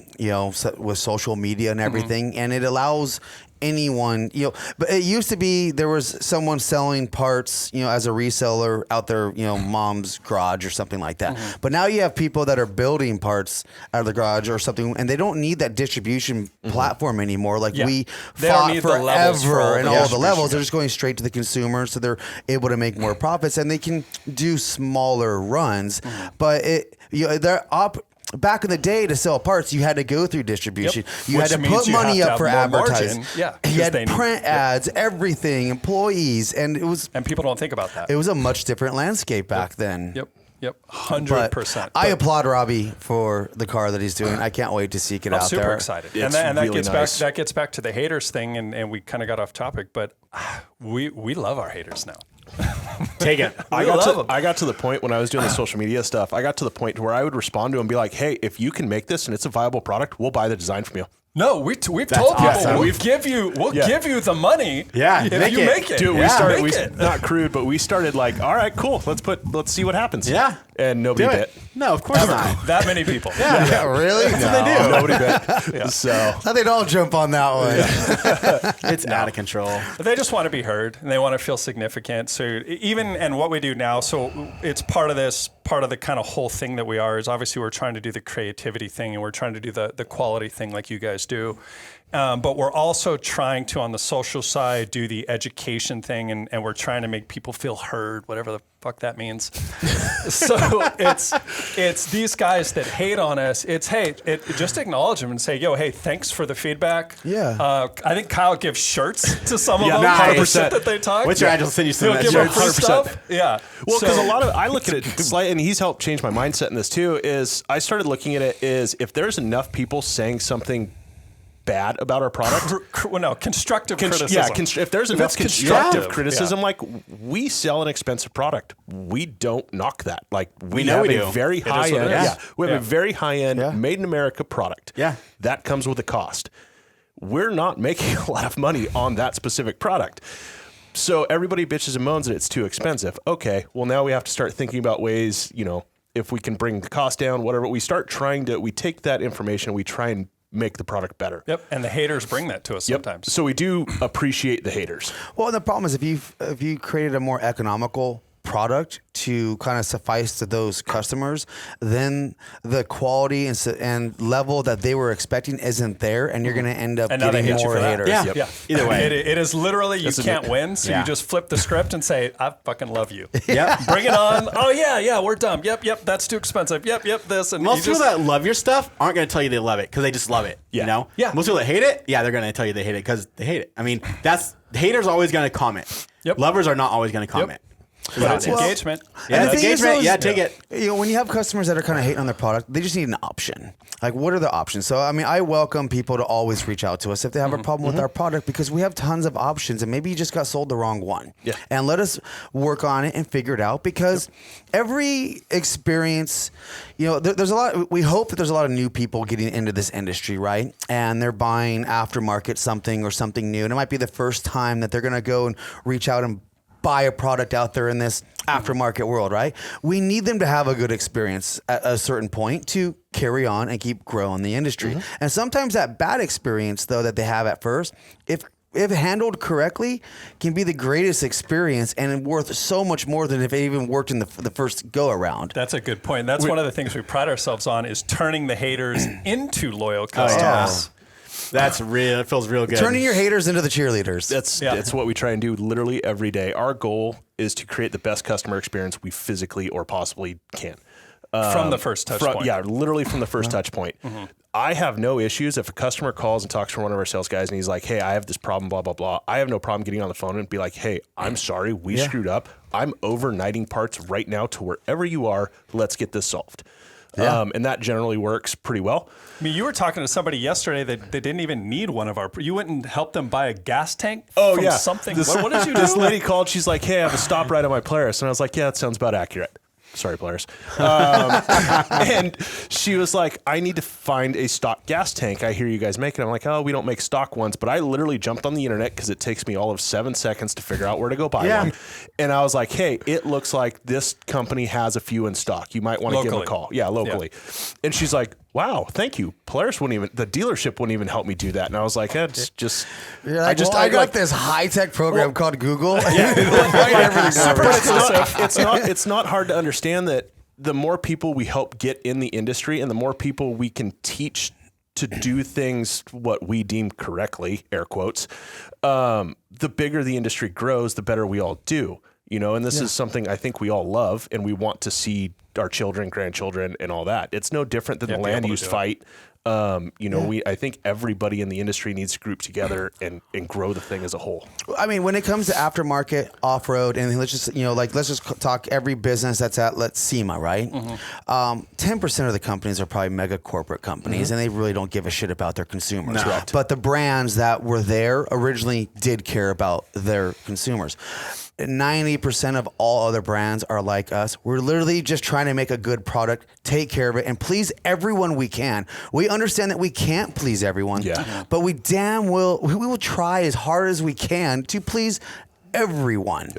with social media and everything, and it allows anyone, but it used to be there was someone selling parts, as a reseller out their, mom's garage or something like that. But now you have people that are building parts out of the garage or something, and they don't need that distribution platform anymore. Like we They don't fought need the levels for forever all and the all the distribution. levels. They're just going straight to the consumer, so they're able to make more profits, and they can do smaller runs. But they're up. Back in the day, to sell parts, you had to go through distribution. Yep. You Which had to means put you money have to up for have more advertising. margin. Yeah, you 'cause had they need- print ads, everything, employees, and And people don't think about that. it was a much different landscape back then. Yep, But 100%. I applaud Robbie for the car that he's doing. I can't wait to see it I'm out super there. excited, It's and that really gets nice. back. That gets back to the haters thing, and we kind of got off topic, but we love our haters now. Take it. I got to the point when I was doing the social media stuff, I got to the point where I would respond to him and be like, hey, if you can make this and it's a viable product, we'll buy the design from you. No, we've told people awesome. we'll give you the money. Yeah, if make you it. make it. Dude, Yeah. we started not crude, but we started like, all right, cool. Let's see what happens. Yeah. And nobody Do bit. it. No, of course not. That many people. Yeah, really? That's what they do. Nobody bit. So They'd all jump on that one. It's out of control. But they just want to be heard and they want to feel significant. So and what we do now, so it's part of the kind of whole thing that we are is obviously we're trying to do the creativity thing and we're trying to do the quality thing like you guys do. But we're also trying to, on the social side, do the education thing, and we're trying to make people feel heard, whatever the fuck that means. So it's these guys that hate on us. It's, just acknowledge them and say, yo, hey, thanks for the feedback. Yeah. I think Kyle gives shirts to some of them nice. for the shit that they talk. What's your address? Send you some He'll of give that them free shirts. stuff. Yeah. Well, because a lot of I look at it slightly, and he's helped change my mindset in this too. Is I started looking at it is if there's enough people saying something bad about our product, constructive criticism. Yeah, if there's enough it's constructive criticism, like we sell an expensive product, we don't knock that. Like we know have we a do. very what high it end, is. we have a very high end, made in America product. Yeah, that comes with a cost. We're not making a lot of money on that specific product. So everybody bitches and moans that it's too expensive. Okay, well now we have to start thinking about ways, if we can bring the cost down, whatever. We take that information, we try and make the product better. Yep, and the haters bring that to us sometimes. So we do appreciate the haters. Well, the problem is if you created a more economical product to kind of suffice to those customers, then the quality and level that they were expecting isn't there, and you're going to end up getting more haters. Yeah. Yeah. Either way. It is literally you can't win, so you just flip the script and say, I fucking love you. Yep. Bring it on. Oh, yeah, we're dumb. Yep, that's too expensive. Yep, this. And Most people that love your stuff aren't going to tell you they love it because they just love it. Yeah. You know? Yeah. Most people that hate it, they're going to tell you they hate it because they hate it. I mean, the haters are always going to comment. Yep. Lovers are not always going to comment. But it's engagement. Yeah, the thing is, engagement. Take it. When you have customers that are kind of hating on their product, they just need an option. Like, what are the options? So, I mean, I welcome people to always reach out to us if they have a problem with our product because we have tons of options and maybe you just got sold the wrong one. Yeah. And let us work on it and figure it out because every experience, there's a lot. We hope that there's a lot of new people getting into this industry, right? And they're buying aftermarket something or something new, and it might be the first time that they're going to go and reach out and buy a product out there in this aftermarket world, right? We need them to have a good experience at a certain point to carry on and keep growing the industry. And sometimes that bad experience, though, that they have at first, if handled correctly, can be the greatest experience and worth so much more than if it even worked in the first go around. That's a good point. That's one of the things we pride ourselves on is turning the haters into loyal customers. That's real. It feels real good. Turning your haters into the cheerleaders. That's what we try and do literally every day. Our goal is to create the best customer experience we physically or possibly can. From the first touch point. Yeah, literally from the first touch point. I have no issues if a customer calls and talks to one of our sales guys and he's like, hey, I have this problem, blah, blah, blah. I have no problem getting on the phone and be like, hey, I'm sorry, we screwed up. I'm overnighting parts right now to wherever you are. Let's get this solved. Yeah. And that generally works pretty well. I mean, you were talking to somebody yesterday that they didn't even need one of our. You went and helped them buy a gas tank. From something. What did you do? This lady called. She's like, "Hey, I have a stop right on my Polaris," and I was like, "Yeah, that sounds about accurate." Sorry, Polaris. And she was like, I need to find a stock gas tank. I hear you guys make it. I'm like, oh, we don't make stock ones. But I literally jumped on the internet because it takes me all of 7 seconds to figure out where to go buy one. And I was like, hey, it looks like this company has a few in stock. You might want to give them a call. Yeah, locally. Yeah. And she's like, wow, thank you. Polaris the dealership wouldn't even help me do that. And I was like, it's just, like, I got this high-tech program called Google. It's not hard to understand that the more people we help get in the industry and the more people we can teach to do things what we deem correctly, air quotes, the bigger the industry grows, the better we all do. And this is something I think we all love and we want to see our children, grandchildren, and all that. It's no different than the land use fight. I think everybody in the industry needs to group together and grow the thing as a whole. I mean, when it comes to aftermarket, off-road, and let's just talk every business that's at, SEMA, right? 10% of the companies are probably mega corporate companies, and they really don't give a shit about their consumers. No. But the brands that were there originally did care about their consumers. 90% of all other brands are like us. We're literally just trying to make a good product, take care of it, and please everyone we can. We understand that we can't please everyone. Yeah. But we will try as hard as we can to please everyone.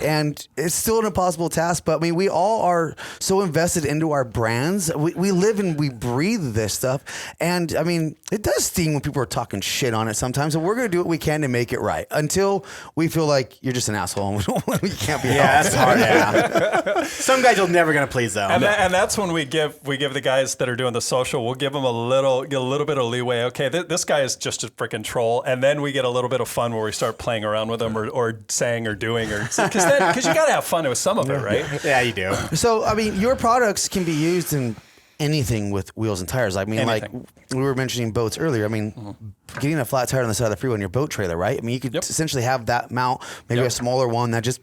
And it's still an impossible task, but I mean, we all are so invested into our brands. We live and we breathe this stuff. And I mean, it does sting when people are talking shit on it sometimes. And we're going to do what we can to make it right until we feel like you're just an asshole and we can't be that's hard. Yeah. Some guys you're never going to please though. And that's when we give the guys that are doing the social, we'll give them a little bit of leeway. Okay, this guy is just a freaking troll. And then we get a little bit of fun where we start playing around with them or saying or doing, or because you got to have fun with some of it, right? Yeah, you do. So, I mean, your products can be used in anything with wheels and tires. I mean, Anything. like we were mentioning boats earlier. I mean, getting a flat tire on the side of the freeway on your boat trailer, right? I mean, you could essentially have that mount, maybe a smaller one that just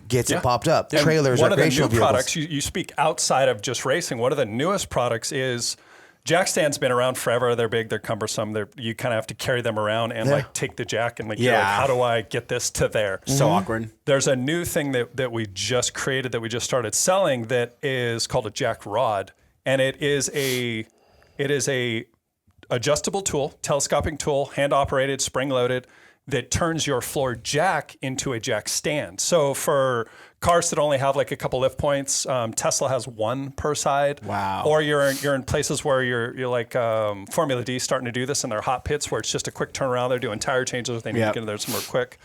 gets it popped up. And Trailers, one of the new recreational vehicles. products, you speak outside of just racing. One of the newest products is jack stands. Been around forever. They're big. They're cumbersome. You kind of have to carry them around and like take the jack and you're like, how do I get this to there? So awkward. There's a new thing that we just created that we just started selling that is called a jack rod, and it is a adjustable tool, telescoping tool, hand operated, spring loaded, that turns your floor jack into a jack stand. So for cars that only have like a couple lift points, Tesla has one per side. Wow. Or you're in places where you're like Formula D starting to do this in their hot pits where it's just a quick turnaround. They're doing tire changes. They need to get in there somewhere quick.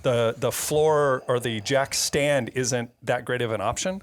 The floor or the jack stand isn't that great of an option.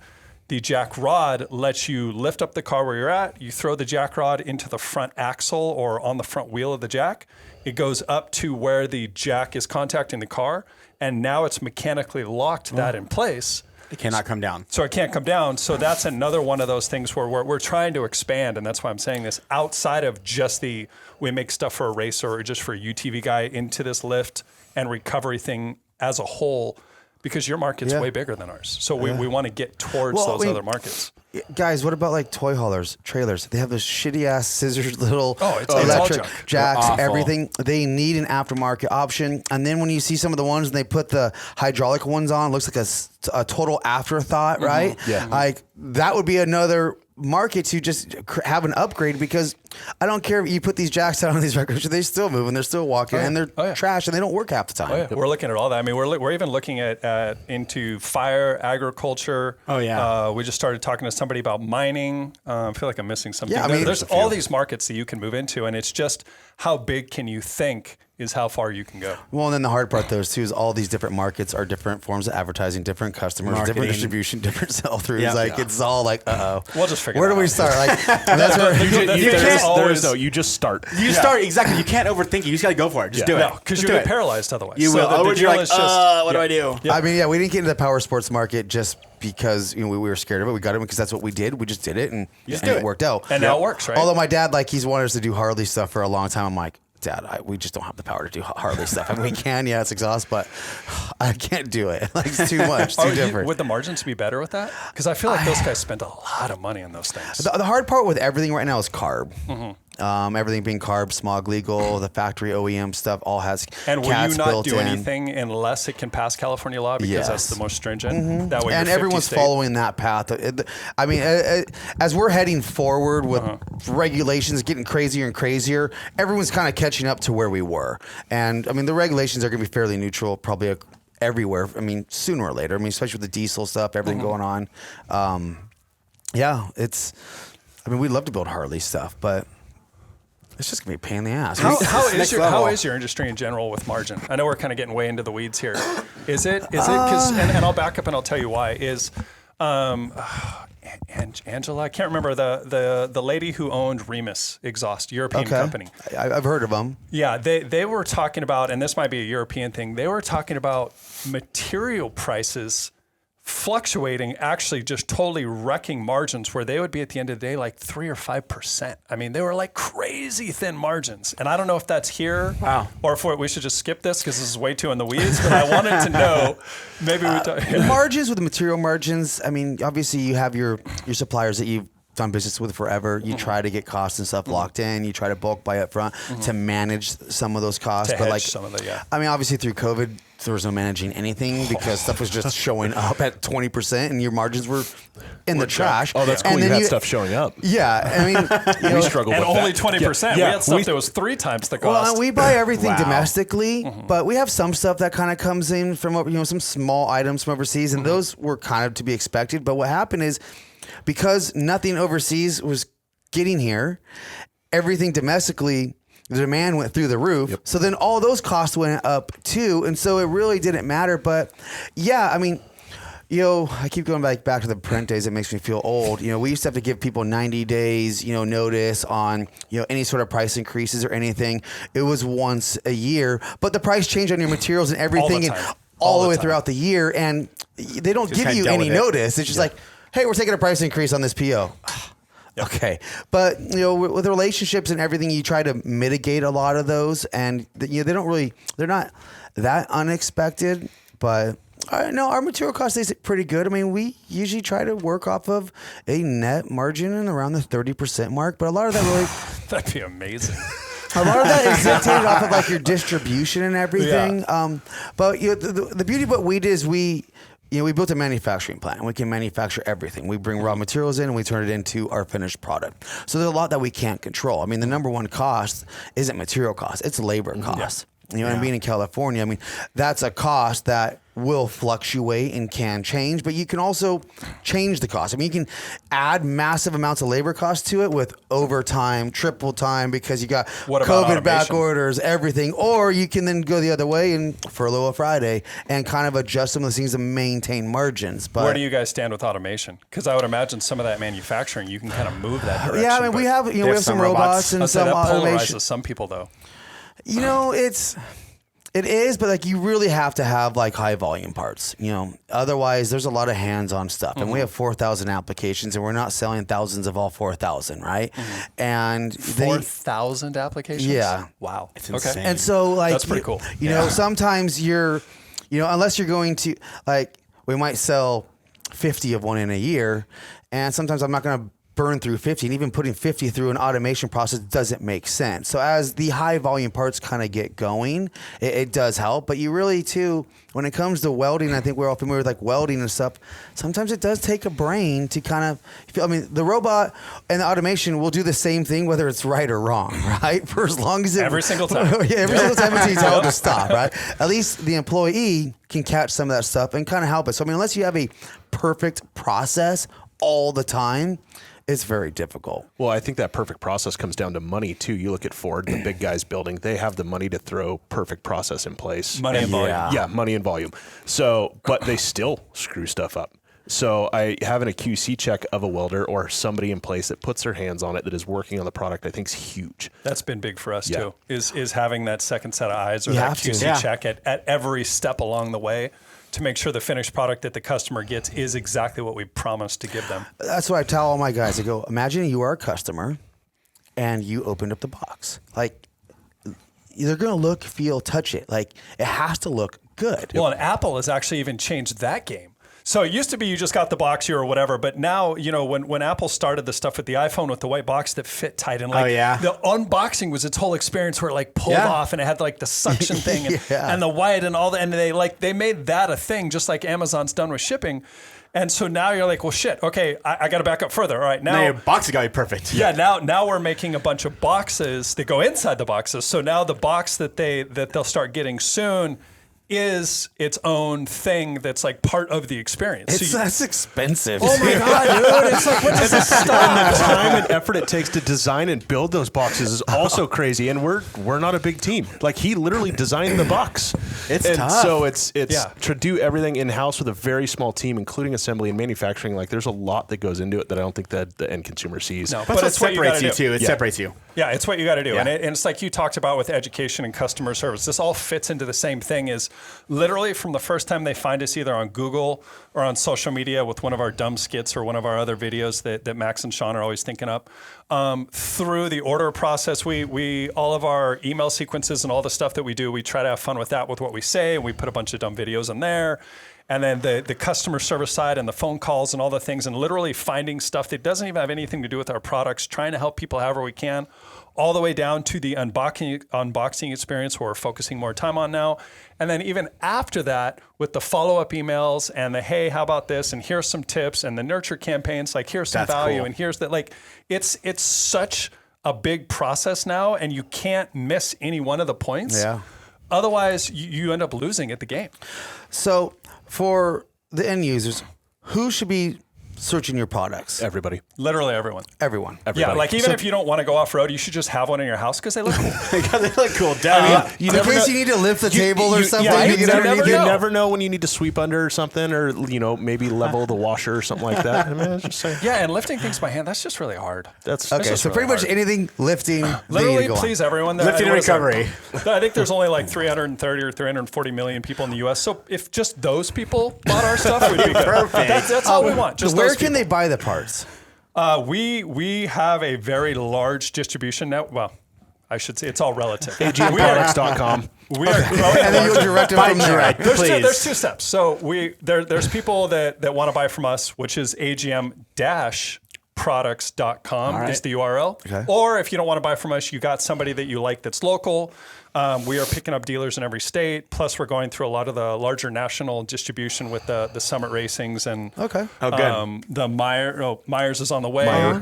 The jack rod lets you lift up the car where you're at. You throw the jack rod into the front axle or on the front wheel of the jack. It goes up to where the jack is contacting the car, and now it's mechanically locked that in place. It cannot come down. So it can't come down. So that's another one of those things where we're trying to expand, and that's why I'm saying this, outside of just we make stuff for a racer or just for a UTV guy, into this lift and recovery thing as a whole, because your market's way bigger than ours. So we want to get towards those other markets. Guys, what about like toy haulers, trailers? They have those shitty ass scissors, little it's all electric junk. jacks, They're awful. everything. They need an aftermarket option. And then when you see some of the ones and they put the hydraulic ones on, it looks like a total afterthought, right? Yeah. Like that would be another market to just have an upgrade, because I don't care if you put these jacks out on these records, they still move and they're still walking and they're trash and they don't work half the time. We're looking at all that. I mean, we're even looking at into fire, agriculture. We just started talking to somebody about mining. I feel like I'm missing something. Yeah, I mean, there's all these markets that you can move into, and it's just how big can you think is how far you can go. Well, and then the hard part, though, is too, is all these different markets are different forms of advertising, different customers, different distribution, different sell-throughs. It's all like, We'll just figure. Where do we start? Like, that's where you just start. You start exactly. You can't overthink it. You just got to go for it. Just do it. No, because you get paralyzed otherwise. You will. The You're like, deal is what do I do? I mean, we didn't get into the power sports market just because we were scared of it. We got it because that's what we did. We just did it, and it worked out. And now it works, right? Although my dad, he's wanted us to do Harley stuff for a long time. I'm like, Dad, we just don't have the power to do Harley stuff. I mean, we can, it's exhaust, but I can't do it. It's too much, too different. Would the margins be better with that? Because I feel like those guys spend a lot of money on those things. The hard part with everything right now is carb. Everything being carb, smog legal, the factory OEM stuff all has And will cats you not built do in. anything unless it can pass California law, because that's the most stringent? That way, And everyone's following that path. I mean, as we're heading forward with regulations getting crazier and crazier, everyone's kind of catching up to where we were. And I mean, the regulations are going to be fairly neutral, probably everywhere. I mean, sooner or later. I mean, especially with the diesel stuff, everything going on. I mean, we'd love to build Harley stuff, but it's just gonna be a pain in the ass. How is your industry in general with margin? I know we're kind of getting way into the weeds here. Is it? Because and I'll back up and I'll tell you why. Is Angela? I can't remember the lady who owned Remus Exhaust, European company. I've heard of them. Yeah, they were talking about, and this might be a European thing. They were talking about material prices fluctuating, actually just totally wrecking margins, where they would be at the end of the day like 3 or 5%. I mean, they were like crazy thin margins. And I don't know if that's here or if we should just skip this because this is way too in the weeds, but I wanted to know, maybe we talk. Margins with the material margins, I mean, obviously you have your suppliers that you've done business with forever. You try to get costs and stuff locked in. You try to bulk buy up front to manage some of those costs. To but hedge like some of the, I mean, obviously through COVID, there was no managing anything because stuff was just showing up at 20% and your margins were in the trash. Oh, that's cool. And You then had stuff showing up. Yeah, I mean, We struggled and with only that. 20%. We had stuff that was 3 times the cost. Well, we buy everything Wow. domestically, but we have some stuff that kind of comes in from, some small items from overseas, and those were kind of to be expected. But what happened is because nothing overseas was getting here, everything domestically, the demand went through the roof. Yep. So then all those costs went up too. And so it really didn't matter. But yeah, I mean, I keep going back to the print days. It makes me feel old. We used to have to give people 90 days, notice on, any sort of price increases or anything. It was once a year, but the price change on your materials and everything all the way throughout the year. And they don't give you any notice. It's just like, hey, we're taking a price increase on this PO. Okay. But, with relationships and everything, you try to mitigate a lot of those. And, they're not that unexpected. But, no, our material cost is pretty good. I mean, we usually try to work off of a net margin in around the 30% mark. But a lot of that really... That'd be amazing. A lot of that is dictated off of, like, your distribution and everything. Yeah. But, the beauty of what we did is we built a manufacturing plant and we can manufacture everything. We bring raw materials in and we turn it into our finished product. So there's a lot that we can't control. I mean, the number one cost isn't material cost, it's labor cost. And being in California, I mean, that's a cost that will fluctuate and can change, but you can also change the cost. I mean, you can add massive amounts of labor cost to it with overtime, triple time, because you got COVID back orders, everything. Or you can then go the other way and furlough a Friday and kind of adjust some of the things to maintain margins. But where do you guys stand with automation? Because I would imagine some of that manufacturing, you can kind of move that direction. Yeah, I mean, we have some robots and some automation. Polarizes some people, though. It is, but like you really have to have like high volume parts, otherwise there's a lot of hands-on stuff and we have 4,000 applications and we're not selling thousands of all 4,000, right? And 4,000 applications? Yeah. Wow. It's insane. And so like, that's pretty cool. Sometimes you're, unless you're going to like, we might sell 50 of one in a year. And sometimes I'm not going to burn through 50, and even putting 50 through an automation process doesn't make sense. So as the high volume parts kind of get going, it does help. But you really too, when it comes to welding, I think we're all familiar with like welding and stuff. Sometimes it does take a brain to kind of feel. I mean, the robot and the automation will do the same thing, whether it's right or wrong, right? For as long as every single time. Every single time until you tell it to stop, right? At least the employee can catch some of that stuff and kind of help it. So I mean, unless you have a perfect process all the time, it's very difficult. Well, I think that perfect process comes down to money too. You look at Ford, the big guys building, they have the money to throw perfect process in place. Money and volume. Yeah, money and volume. So, but they still screw stuff up. So having a QC check of a welder or somebody in place that puts their hands on it that is working on the product, I think is huge. That's been big for us too, is having that second set of eyes or that QC check at every step along the way, to make sure the finished product that the customer gets is exactly what we promised to give them. That's what I tell all my guys. I go, imagine you are a customer and you opened up the box. Like, they're going to look, feel, touch it. Like, it has to look good. Well, and Apple has actually even changed that game. So it used to be you just got the box here or whatever, but now, when Apple started the stuff with the iPhone with the white box that fit tight and the unboxing was its whole experience where it like pulled off and it had like the suction thing and the white and all that. And they made that a thing just like Amazon's done with shipping. And so now you're like, well, shit, okay, I got to back up further. All right, now your box is got to be perfect. Yeah, now we're making a bunch of boxes that go inside the boxes. So now the box that they'll start getting soon is its own thing that's like part of the experience. That's expensive. Oh my God, dude. It's like, what does this stop? And the time and effort it takes to design and build those boxes is also crazy. And we're not a big team. Like, he literally designed the box. It's tough. So it's to do everything in-house with a very small team, including assembly and manufacturing. Like, there's a lot that goes into it that I don't think that the end consumer sees. No, but it separates you too. It separates you. Yeah, it's what you got to do. Yeah. And it's like you talked about with education and customer service. This all fits into the same thing. Is literally from the first time they find us either on Google or on social media with one of our dumb skits or one of our other videos that Max and Sean are always thinking up, through the order process, we all of our email sequences and all the stuff that we do, we try to have fun with that, with what we say. And we put a bunch of dumb videos in there. and then the customer service side and the phone calls and all the things, and literally finding stuff that doesn't even have anything to do with our products, trying to help people however we can, all the way down to the unboxing experience where we're focusing more time on now. And then even after that, with the follow-up emails and the, hey, how about this? And here's some tips, and the nurture campaigns, like here's some value, cool. and here's that. Like it's such a big process now, and you can't miss any one of the points. Yeah. Otherwise, you end up losing at the game. So for the end users, who should be searching your products? Everybody. Literally everyone. Everyone. Yeah, like even if you don't want to go off-road, you should just have one in your house because they look cool. Because they look cool. Duh. In case you need to lift the table or something, you underneath you it. never know when you need to sweep under or something, or maybe level the washer or something like that. I mean, it's just saying. Yeah, and lifting things by hand, that's just really hard. That's Okay, just so really pretty much hard. anything lifting, Literally, please everyone. Lifting and recovery. I think there's only like 330 or 340 million people in the U.S. So if just those people bought our stuff, we'd be good. Perfect. That's all we want. Just where those can people. they buy the parts? We have a very large distribution net. Well, I should say it's all relative. AGMproducts.com. We are growing. And then you'll direct them from there. There's two steps. So there's people that want to buy from us, which is AGM-products.com is the URL. Okay. Or if you don't want to buy from us, you got somebody that you like that's local. We are picking up dealers in every state. Plus, we're going through a lot of the larger national distribution with the Summit Racings and Okay. Oh, good. the Myers is on the way. Yeah.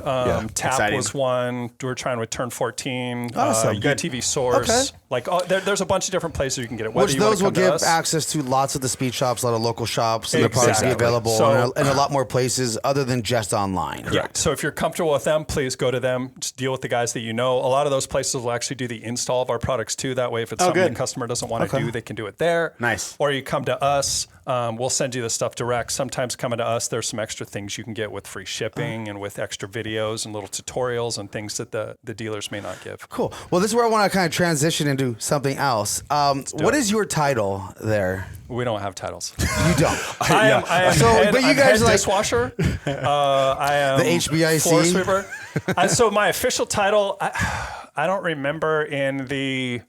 TAP Exciting. was one. We're trying with Turn 14. Awesome. Good. UTV Source. Okay. Like there's a bunch of different places you can get it. Whether Which you wanna those will come to give us. access to lots of the speed shops, a lot of local shops, and the products will be Exactly. available So- in a lot more places other than just online. Yeah. So if you're comfortable with them, please go to them. Just deal with the guys that you know. A lot of those places will actually do the install of our products too. That way, if it's something good. the customer doesn't want to do, they can do it there. Nice. Or you come to us. We'll send you the stuff direct. Sometimes coming to us, there's some extra things you can get with free shipping and with extra videos and little tutorials and things that the dealers may not give. Cool. Well, this is where I want to kind of transition into something else. What is your title there? We don't have titles. You don't. I am So, but you I'm guys head like- dishwasher. I am The HBIC? floor sweeper. So my official title, I don't remember in the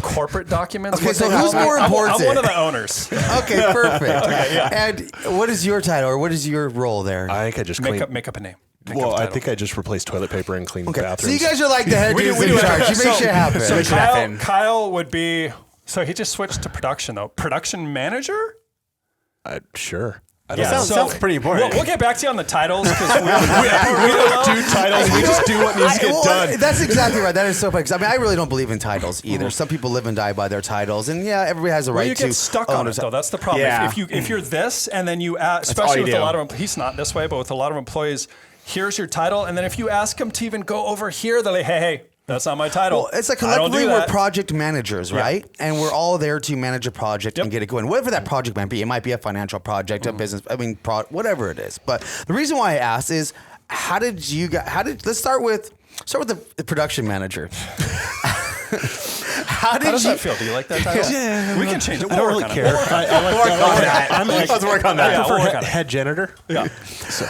corporate documents. Okay, what so they who's call me. more important? I'm one of the owners. Okay, perfect. And what is your title, or what is your role there? I think I just cleaned. Make up a name. Well, I think I just replaced toilet paper and cleaned Okay, bathrooms. so you guys are like the head We do- dudes we in do charge. You everything. make shit happen. So Make it happen. Kyle would be. So he just switched to production though. Production manager. Sure. Sounds pretty important. We'll get back to you on the titles because we don't do titles. We just do what needs to get done. That's exactly right. That is so funny. 'Cause I mean, I really don't believe in titles either. Some people live and die by their titles, and yeah, everybody has a right You to get stuck own on a it though. That's the problem. Yeah. If you're this and then you ask, all especially you with do. a lot of he's not this way, but with a lot of employees, here's your title, and then if you ask them to even go over here, they're like, hey, that's not my title. Well, it's like I don't do collectively we're that. project managers, right? And we're all there to manage a project and get it going. Whatever that project might be, it might be a financial project, a business, whatever it is. But the reason why I asked is, let's start with the production manager. How does you that feel? Do you like that title? Yeah, we can change it. I don't really care. Let's work on that. I prefer we'll work on it. head janitor. Yeah.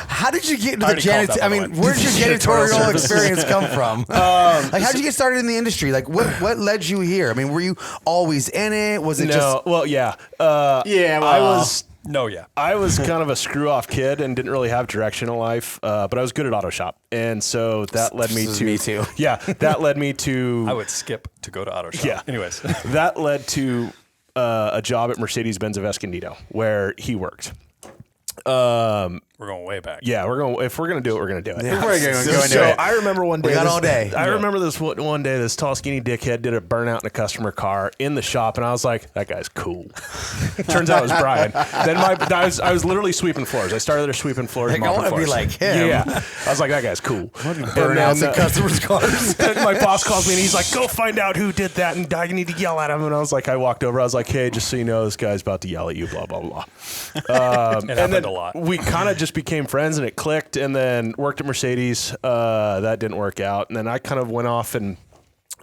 How did you get into the already called that, janitor? by I the mean, way. where's your Janitorial janitorial service. experience come from? Like, how did you get started in the industry? Like, what led you here? I mean, were you always in it? Was it just? Well, yeah. Yeah, I well. was. No, yeah. I was kind of a screw-off kid and didn't really have direction in life, but I was good at auto shop, and so that led me This is to me too. Yeah, that led me to I would skip to go to auto shop. Yeah. Anyways. that led to a job at Mercedes-Benz of Escondido where he worked. We're going way back. Yeah, if we're gonna do it, we're gonna do it. We're going to go into So it. I remember one day. We got all day. I remember this one day. This tall, skinny dickhead did a burnout in a customer car in the shop, and I was like, "That guy's cool." Turns out it was Brian. Then I was literally sweeping floors. I started there sweeping floors. Like, I mopping want to be floors. like him. Yeah, I was like, "That guy's cool." Burnouts in customers' cars. Then my boss calls me and he's like, "Go find out who did that, and I need to yell at him." And I was like, I walked over. I was like, "Hey, just so you know, this guy's about to yell at you." Blah blah blah. It And happened then a lot. we kind of just became friends, and it clicked. And then worked at Mercedes. That didn't work out. And then I kind of went off and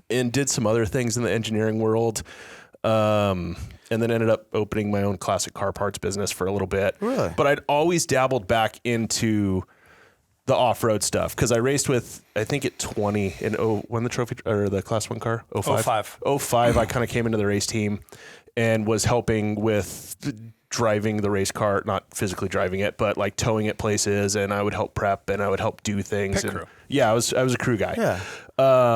did some other things in the engineering world. And then ended up opening my own classic car parts business for a little bit. Really? But I'd always dabbled back into the off-road stuff because I raced with, I think at 20 when the trophy or the class 1 car 05. 05 I kind of came into the race team and was helping with driving the race car, not physically driving it, but like towing it places, and I would help prep and I would help do things. Pit and, crew. Yeah, I was a crew guy. Yeah.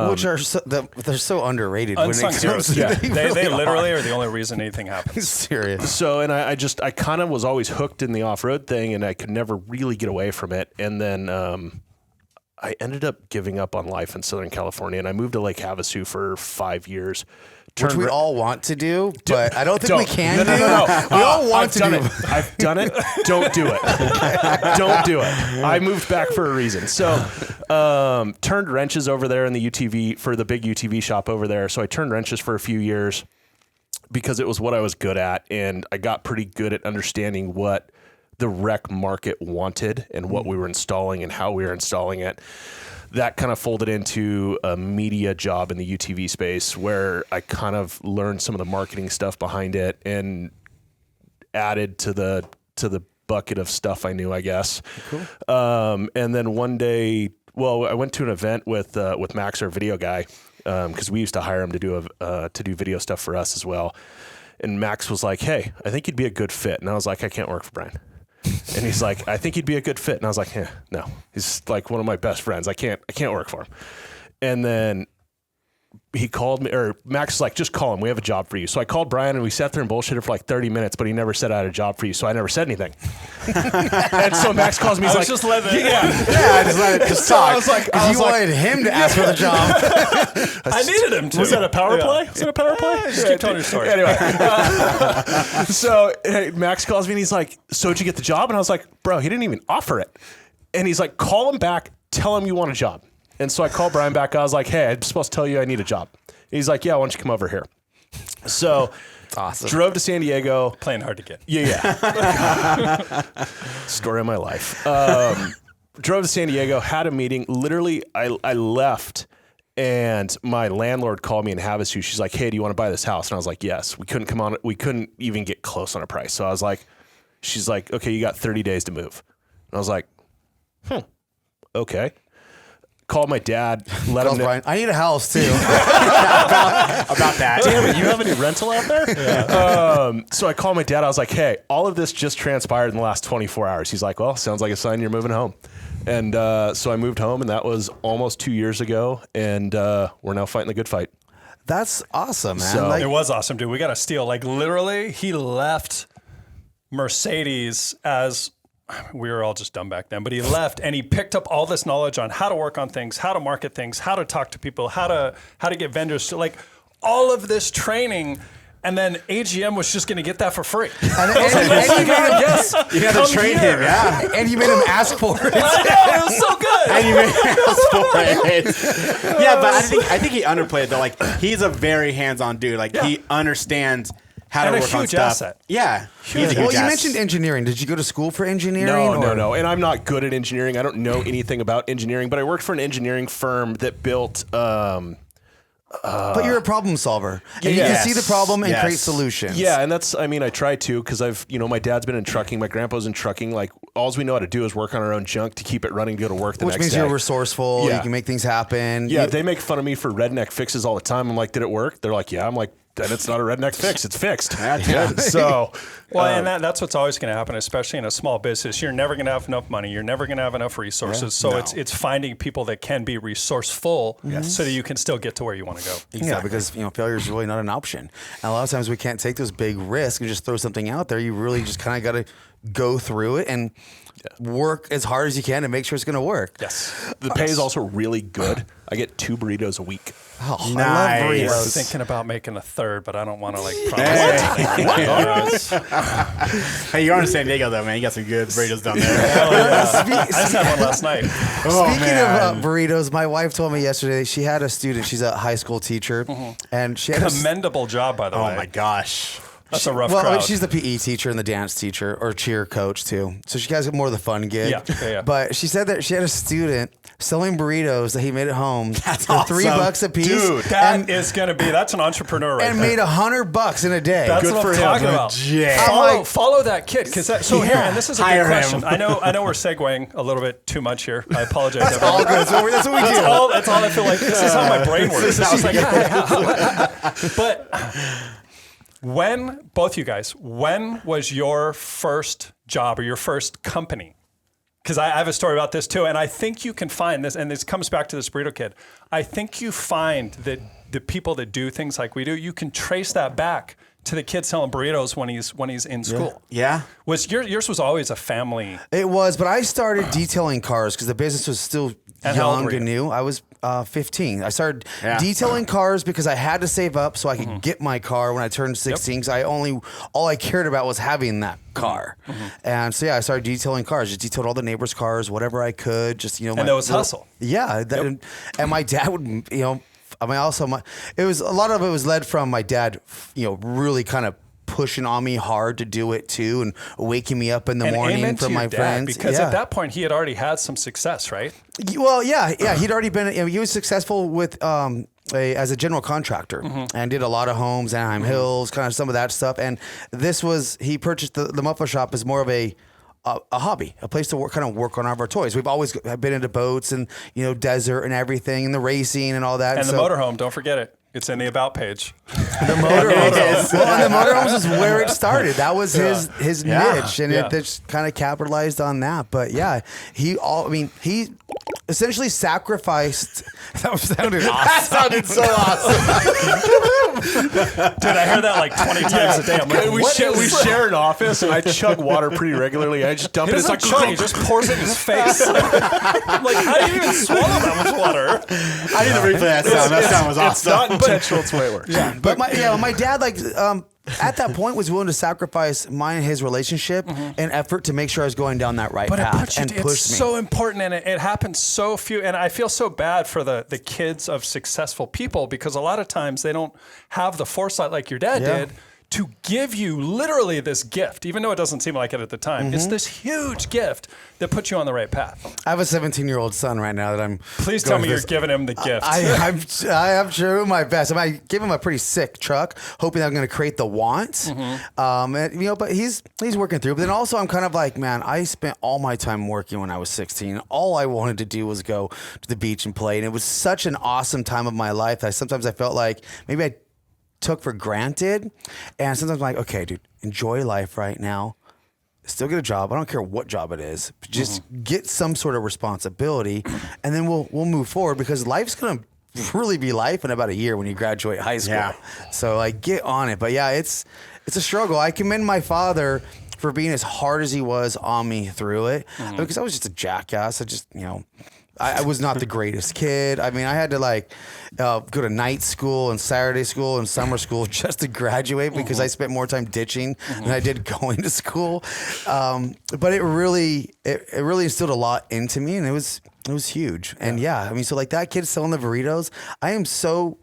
Which are they're so underrated. Unsung when it heroes. comes to Yeah. they They literally are the only reason anything happens. serious. So, and I kind of was always hooked in the off-road thing, and I could never really get away from it. And then I ended up giving up on life in Southern California, and I moved to Lake Havasu for 5 years. Which we all want to do, but I don't think we can No. do. We all want to do. I've done it. Don't do it. Don't do it. I moved back for a reason. So, turned wrenches over there in the UTV for the big UTV shop over there. So I turned wrenches for a few years because it was what I was good at, and I got pretty good at understanding what the rec market wanted and what we were installing and how we were installing it. That kind of folded into a media job in the UTV space where I kind of learned some of the marketing stuff behind it and added to the bucket of stuff I knew, I guess. Cool. And then one day, I went to an event with Max, our video guy, because we used to hire him to do video stuff for us as well. And Max was like, "Hey, I think you'd be a good fit." And I was like, "I can't work for Brian." And he's like, "I think he'd be a good fit." And I was like, "No, he's like one of my best friends. I can't work for him." And then he called me, or Max was like, "Just call him. We have a job for you." So I called Brian, and we sat there and bullshitted for like 30 minutes, but he never said I had a job for you. So I never said anything. And so Max calls me. He's like, just let it. I just let it just talk. I was like, you wanted him to ask for the job. I needed him to. Was that a power play? Was it a power play? Just keep telling your story. Anyway, so Max calls me and he's like, "So did you get the job?" And I was like, "Bro, he didn't even offer it." And he's like, "Call him back. Tell him you want a job." And so I called Brian back. I was like, "Hey, I'm supposed to tell you I need a job." And he's like, "Yeah, why don't you come over here?" So Awesome. drove to San Diego. Playing hard to get. Yeah. Story of my life. Drove to San Diego, had a meeting. Literally, I left, and my landlord called me in Havasu. She's like, "Hey, do you want to buy this house?" And I was like, "Yes." We couldn't even get close on a price. So I was like, she's like, "Okay, you got 30 days to move." And I was like, okay. Called my dad, let him know. Brian, I need a house too. About that. Damn it, you have any rental out there? Yeah. So I called my dad. I was like, "Hey, all of this just transpired in the last 24 hours. He's like, "Well, sounds like a sign you're moving home." And so I moved home, and that was almost 2 years ago. And we're now fighting the good fight. That's awesome, man. So- It was awesome, dude. We got a steal. Like literally, he left Mercedes as we were all just dumb back then, but he left and he picked up all this knowledge on how to work on things, how to market things, how to talk to people, how to get vendors to like all of this training. And then AGM was just going to get that for free. And yes, You had to train him, yeah. and you made him ask for it. I know, it was so good. And you made him ask for it. Yeah, but I think he underplayed it though. Like he's a very hands-on dude. Like he understands how And to a work on huge stuff. asset. Yeah. He's a huge Well, you asset. mentioned engineering. Did you go to school for engineering? No. And I'm not good at engineering. I don't know anything about engineering, but I worked for an engineering firm that built. But you're a problem solver. And you Yes. can see the problem and Yes. create solutions. Yeah, and I try to because my dad's been in trucking, my grandpa's in trucking. Like, all we know how to do is work on our own junk to keep it running to go to work the Which next means day. you're resourceful. Yeah. You can make things happen. Yeah, You- they make fun of me for redneck fixes all the time. I'm like, "Did it work?" They're like, "Yeah." I'm like, "Then it's not a redneck fix. It's fixed." So, Well, and that's what's always going to happen, especially in a small business. You're never going to have enough money. You're never going to have enough resources. So it's finding people that can be resourceful so that you can still get to where you want to go. Yeah, because failure is really not an option. And a lot of times we can't take those big risks and just throw something out there. You really just kind of got to go through it and work as hard as you can to make sure it's going to work. Yes. the pay is also really good. I get 2 burritos a week. Oh, I love Nice. I was burritos. thinking about making a third, but I don't want to promise. Hey, you are in San Diego though, man. You got some good burritos down there. I just had one last night. Speaking of burritos, my wife told me yesterday she had a student. She's a high school teacher, and she had Commendable job, by the way. Oh my gosh. That's a rough well, crowd. she's the PE teacher and the dance teacher or cheer coach too. So she has more of the fun gig. Yeah. But she said that she had a student selling burritos that he made at home for awesome. $3 a piece. Dude, that's an entrepreneur right and there. made $100 in a day. That's Good what for I'm him. talking about. Legit. Follow that kid, because here, and this is a Hire good him. question. I know we're segueing a little bit too much here. I apologize. That's all good. That's what we do. That's all I feel like. This is how my brain works. It's just like, but When, both you guys, when was your first job or your first company? Because I have a story about this too, and I think you can find this, and this comes back to this burrito kid. I think you find that the people that do things like we do, you can trace that back to the kid selling burritos when he's in school. Yeah. Was yours was always a family? It was, but I started detailing cars because the business was still young and new. I was 15. I started detailing cars because I had to save up so I could get my car when I turned 16. Because all I cared about was having that car. And so I started detailing cars. Just detailed all the neighbors' cars, whatever I could. Just and that was hustle. Yeah, and my dad would I mean, also it was a lot of it was led from my dad, really kind of pushing on me hard to do it too, and waking me up in the morning from my friends. Because at that point he had already had some success, right? Well, yeah, he'd already been. He was successful with as a general contractor and did a lot of homes, Anaheim Hills, kind of some of that stuff. And he purchased the muffler shop as more of a hobby, a place to work on our toys. We've always been into boats and desert and everything, and the racing and all that. And the motorhome, don't forget it. It's in the about page. The motorhomes. Well, and the motorhomes is where it started. That was his niche, and it just kind of capitalized on that. But he essentially sacrificed. That sounded awesome. That sounded so awesome. Dude, I hear that like 20 times a day. I'm like, we share an office, and I chug water pretty regularly. I just dump it. It's like he just pours it in his face. I'm like, how do you even swallow that much water? I need to replay that sound. That sound was awesome. It's not intentional. It's the way it works. Yeah, but my dad at that point was willing to sacrifice mine and his relationship and effort to make sure I was going down that right path and push me. It's so important, and it happens so few. And I feel so bad for the kids of successful people, because a lot of times they don't have the foresight like your dad did to give you literally this gift, even though it doesn't seem like it at the time. It's this huge gift that puts you on the right path. I have a 17-year-old son right now that I'm. Please tell me you're giving him the gift. I am sure my best. I gave him a pretty sick truck, hoping that I'm going to create the wants. But he's working through. But then also I'm kind of like, man, I spent all my time working when I was 16. All I wanted to do was go to the beach and play, and it was such an awesome time of my life that sometimes I felt like maybe I took for granted. And sometimes I'm like, okay, dude, enjoy life right now. Still get a job. I don't care what job it is. Just get some sort of responsibility, and then we'll move forward, because life's gonna really be life in about a year when you graduate high school. Yeah. So get on it. But it's a struggle. I commend my father for being as hard as he was on me through it, because I was just a jackass. I was not the greatest kid. I mean, I had to go to night school and Saturday school and summer school just to graduate, because I spent more time ditching than I did going to school. But it really instilled a lot into me, and it was huge. And so that kid selling the burritos, I'm so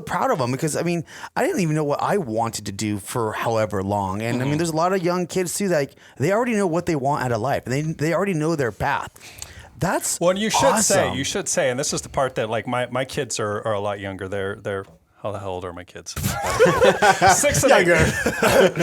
proud of him, because I didn't even know what I wanted to do for however long. And there's a lot of young kids too that they already know what they want out of life, and they already know their path. That's well, you should awesome. You should say, and this is the part that my kids are a lot younger. They're how the hell old are my kids? 6 and younger.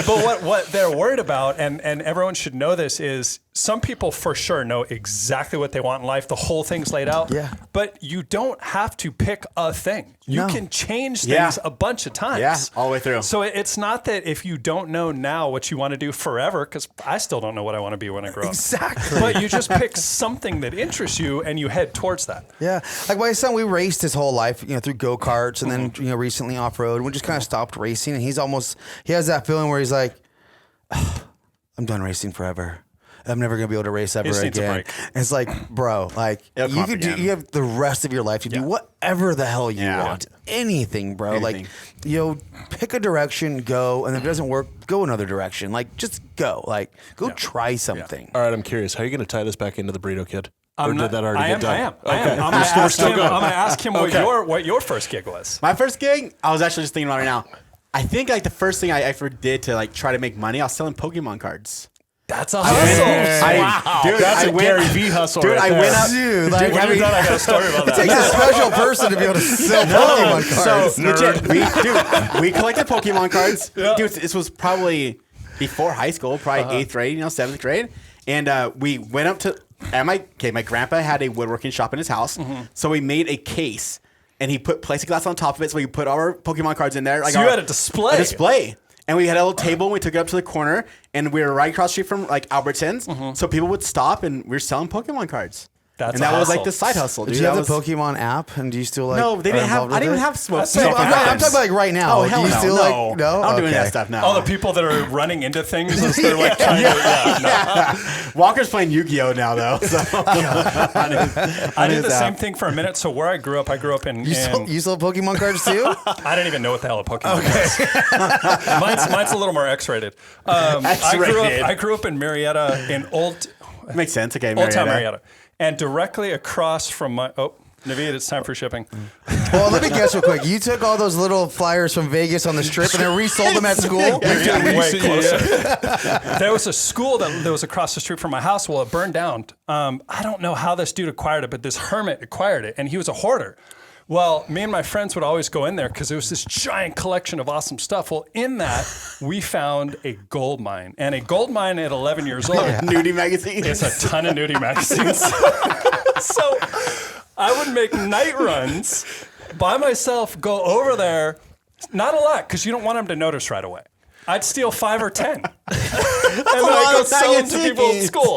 But what they're worried about, and everyone should know this, is some people for sure know exactly what they want in life. The whole thing's laid out. Yeah. But you don't have to pick a thing. You can change things a bunch of times. Yeah, all the way through. So it's not that if you don't know now what you want to do forever, because I still don't know what I want to be when I grow up. Exactly. But you just pick something that interests you and you head towards that. Yeah. Like my son, we raced his whole life, through go-karts, and then, recently off-road. We just kind of stopped racing, and he has that feeling where he's like, I'm done racing forever. I'm never gonna be able to race ever again. And it's like, bro, you have the rest of your life to do whatever the hell you want. Anything, bro. Anything. Pick a direction, go, and if it doesn't work, go another direction. Just go. Go try something. All right, I'm curious. How are you gonna tie this back into the burrito kid? Or did that already get done? I am. I'm gonna ask him what your first gig was. My first gig, I was actually just thinking about it right now. I think the first thing I ever did to try to make money, I was selling Pokemon cards. That's a hustle. Wow. Dude, that's a Gary V hustle. Dude, right I went up. Dude, when you're done, I got a story about that. It takes a special person to be able to sell Pokemon cards. So, legit, we collected Pokemon cards. Yeah. Dude, this was probably before high school, probably 8th grade, 7th grade. And we went up to, my grandpa had a woodworking shop in his house. So we made a case and he put plexiglass on top of it so we could put our Pokemon cards in there. Like So you had a display. A display. And we had a little table, and we took it up to the corner, and we were right across the street from like Albertsons. So people would stop, and we were selling Pokemon cards. That's and that was like hustle. the side hustle. Dude. Do you have That the was- Pokemon app? And do you still like? No, they didn't have. I didn't even have smoke. No, I'm talking about like right now. Oh, hell do you no. still No. like? No, I'm doing that Okay. stuff now. All the people that are running into things as they're like trying to. Walker's playing Yu-Gi-Oh now though. So I did the same thing for a minute. So where I grew up in. You sold Pokemon cards too? I didn't even know what the hell a Pokemon was. mine's a little more X-rated. I grew up in Marietta in Old Makes sense. Okay, Town Marietta. And directly across from my Naveed, it's time for shipping. Well, let me guess real quick. You took all those little flyers from Vegas on the strip and then resold them at school? Way closer. There was a school that was across the street from my house. Well, it burned down. I don't know how this dude acquired it, but this hermit acquired it, and he was a hoarder. Well, me and my friends would always go in there because there was this giant collection of awesome stuff. Well, in that, we found a gold mine. And a gold mine at 11 years old. Nudie magazine. It's a ton of nudie magazines. So I would make night runs by myself, go over there. Not a lot, because you don't want them to notice right away. I'd steal 5 or 10. And then I'd go sell them to people at school.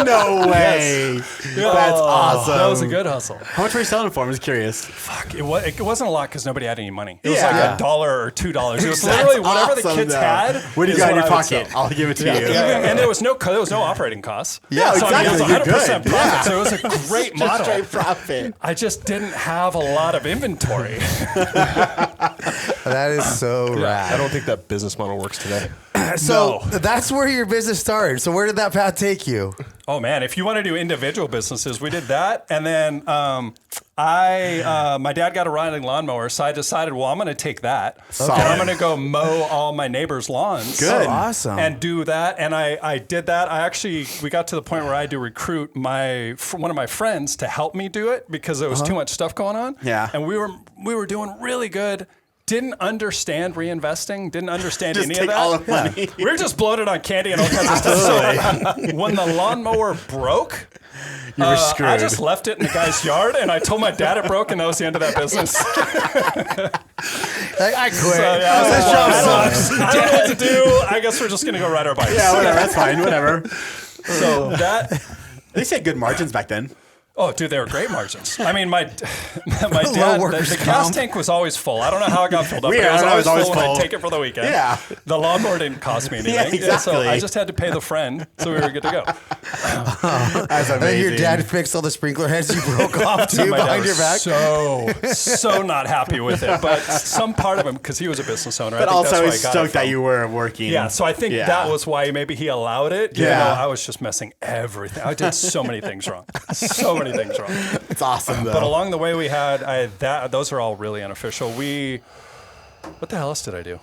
No way. That's awesome. That was a good hustle. How much were you selling it for? I'm just curious. Fuck, it wasn't a lot because nobody had any money. It was Yeah. like $1 or $2. It was literally whatever the kids had. What do you is got in what your I would sell. pocket? I'll give it to you. And there was no operating costs. Yeah, so I mean, it was exactly. 100% You're profit. good. So it was a great model. Straight profit. I just didn't have a lot of inventory. That is so rad. I don't think that business model works today. So that's where your business started. So where did that path take you? Oh man, if you want to do individual businesses, we did that, and then my dad got a riding lawnmower, so I decided, well, I'm going to take that, and I'm going to go mow all my neighbors' lawns. Good, awesome, and do that, and I did that. We got to the point where I had to recruit one of my friends to help me do it because there was too much stuff going on. Yeah, and we were doing really good. Didn't understand reinvesting. Didn't understand just any take of that. all the money. We were just blowing it on candy and all kinds of stuff. So when the lawnmower broke, you were screwed. I just left it in the guy's yard, and I told my dad it broke, and that was the end of that business. I quit. So, yeah, I don't know what to do. I guess we're just gonna go ride our bikes. Yeah, whatever. That's fine. Whatever. So that. They said good margins back then. Oh, dude, they were great margins. I mean, my dad, the gas tank was always full. I don't know how it got filled up, but it was always full when I'd take it for the weekend. Yeah. The lawnmower didn't cost me anything. Yeah, exactly. So I just had to pay the friend, so we were good to go. That's amazing. And then your dad fixed all the sprinkler heads you broke off too My dad behind your was back. so not happy with it. But some part of him, because he was a business owner, But I think also, that's why he's I got stoked it that from. you were working. Yeah, so I think that was why maybe he allowed it. Even Yeah. though I was just messing everything. I did so many things wrong. So many things wrong. It's awesome, though. But along the way, we had those are all really unofficial. What the hell else did I do?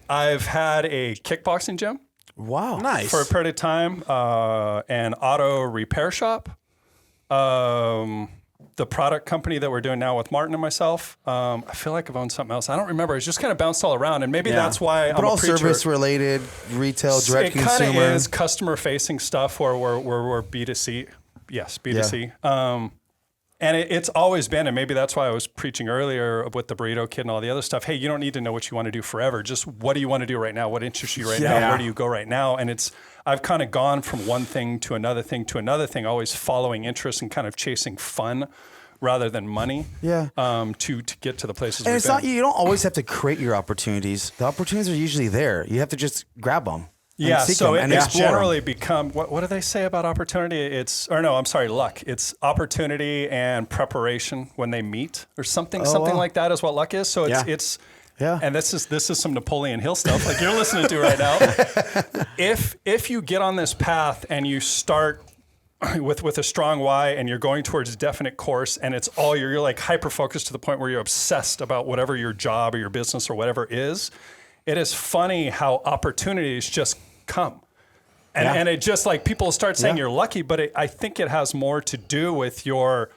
I've had a kickboxing gym. Wow, nice. For a period of time, an auto repair shop. The product company that we're doing now with Martin and myself. I feel like I've owned something else. I don't remember. It's just kind of bounced all around, and maybe that's why but I'm all a preacher. service related, retail, direct It kind consumer. of is customer facing stuff where we're B2C. Yes, B2C. Yeah. And it's always been, and maybe that's why I was preaching earlier with the Burrito Kid and all the other stuff. Hey, you don't need to know what you want to do forever. Just what do you want to do right now? What interests you right now? Where do you go right now? And I've kind of gone from one thing to another thing to another thing, always following interest and kind of chasing fun rather than money. Yeah. To get to the places. And we've it's been. not, you don't always have to create your opportunities. The opportunities are usually there. You have to just grab them. Yeah, so it's generally them. become, what do they say about opportunity? Luck. It's opportunity and preparation when they meet or something like that is what luck is. So it's and this is some Napoleon Hill stuff like you're listening to right now. If you get on this path and you start with a strong why and you're going towards a definite course and it's all you're like hyper-focused to the point where you're obsessed about whatever your job or your business or whatever is, it is funny how opportunities just come. And it just like people start saying you're lucky, but I think it has more to do with your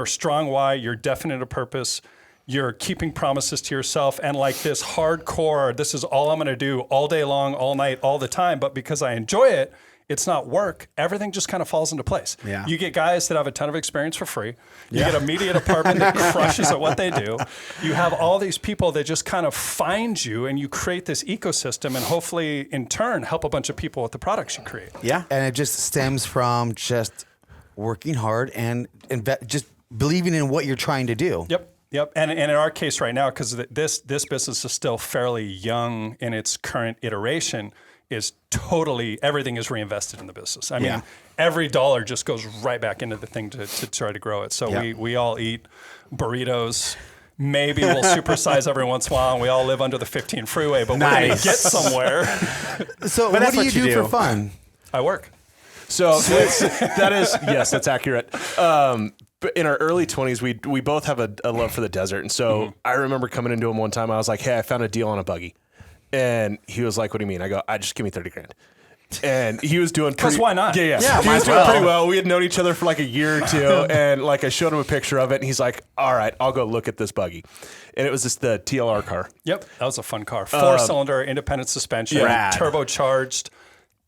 strong why, your definite purpose, you're keeping promises to yourself, and like this hardcore, this is all I'm going to do all day long, all night, all the time. But because I enjoy it, it's not work, everything just kind of falls into place. Yeah. You get guys that have a ton of experience for free. You get a media department that crushes at what they do. You have all these people that just kind of find you, and you create this ecosystem, and hopefully in turn help a bunch of people with the products you create. Yeah. And it just stems from just working hard and just believing in what you're trying to do. Yep. And in our case right now, because this business is still fairly young in its current iteration, is totally, everything is reinvested in the business. I mean, every dollar just goes right back into the thing to try to grow it. So we all eat burritos. Maybe we'll supersize every once in a while, and we all live under the 15 freeway, but we're going to get somewhere. So what do you do for fun? I work. So that's accurate. But in our early 20s, we both have a love for the desert. And so I remember coming into him one time. I was like, hey, I found a deal on a buggy. And he was like, what do you mean? I go, just give me 30 grand. And he was doing pretty... Because why not? Yeah. He was doing pretty well. We had known each other for like a year or two. And like I showed him a picture of it. And he's like, all right, I'll go look at this buggy. And it was just the TLR car. Yep. That was a fun car. 4-cylinder, independent suspension, turbocharged.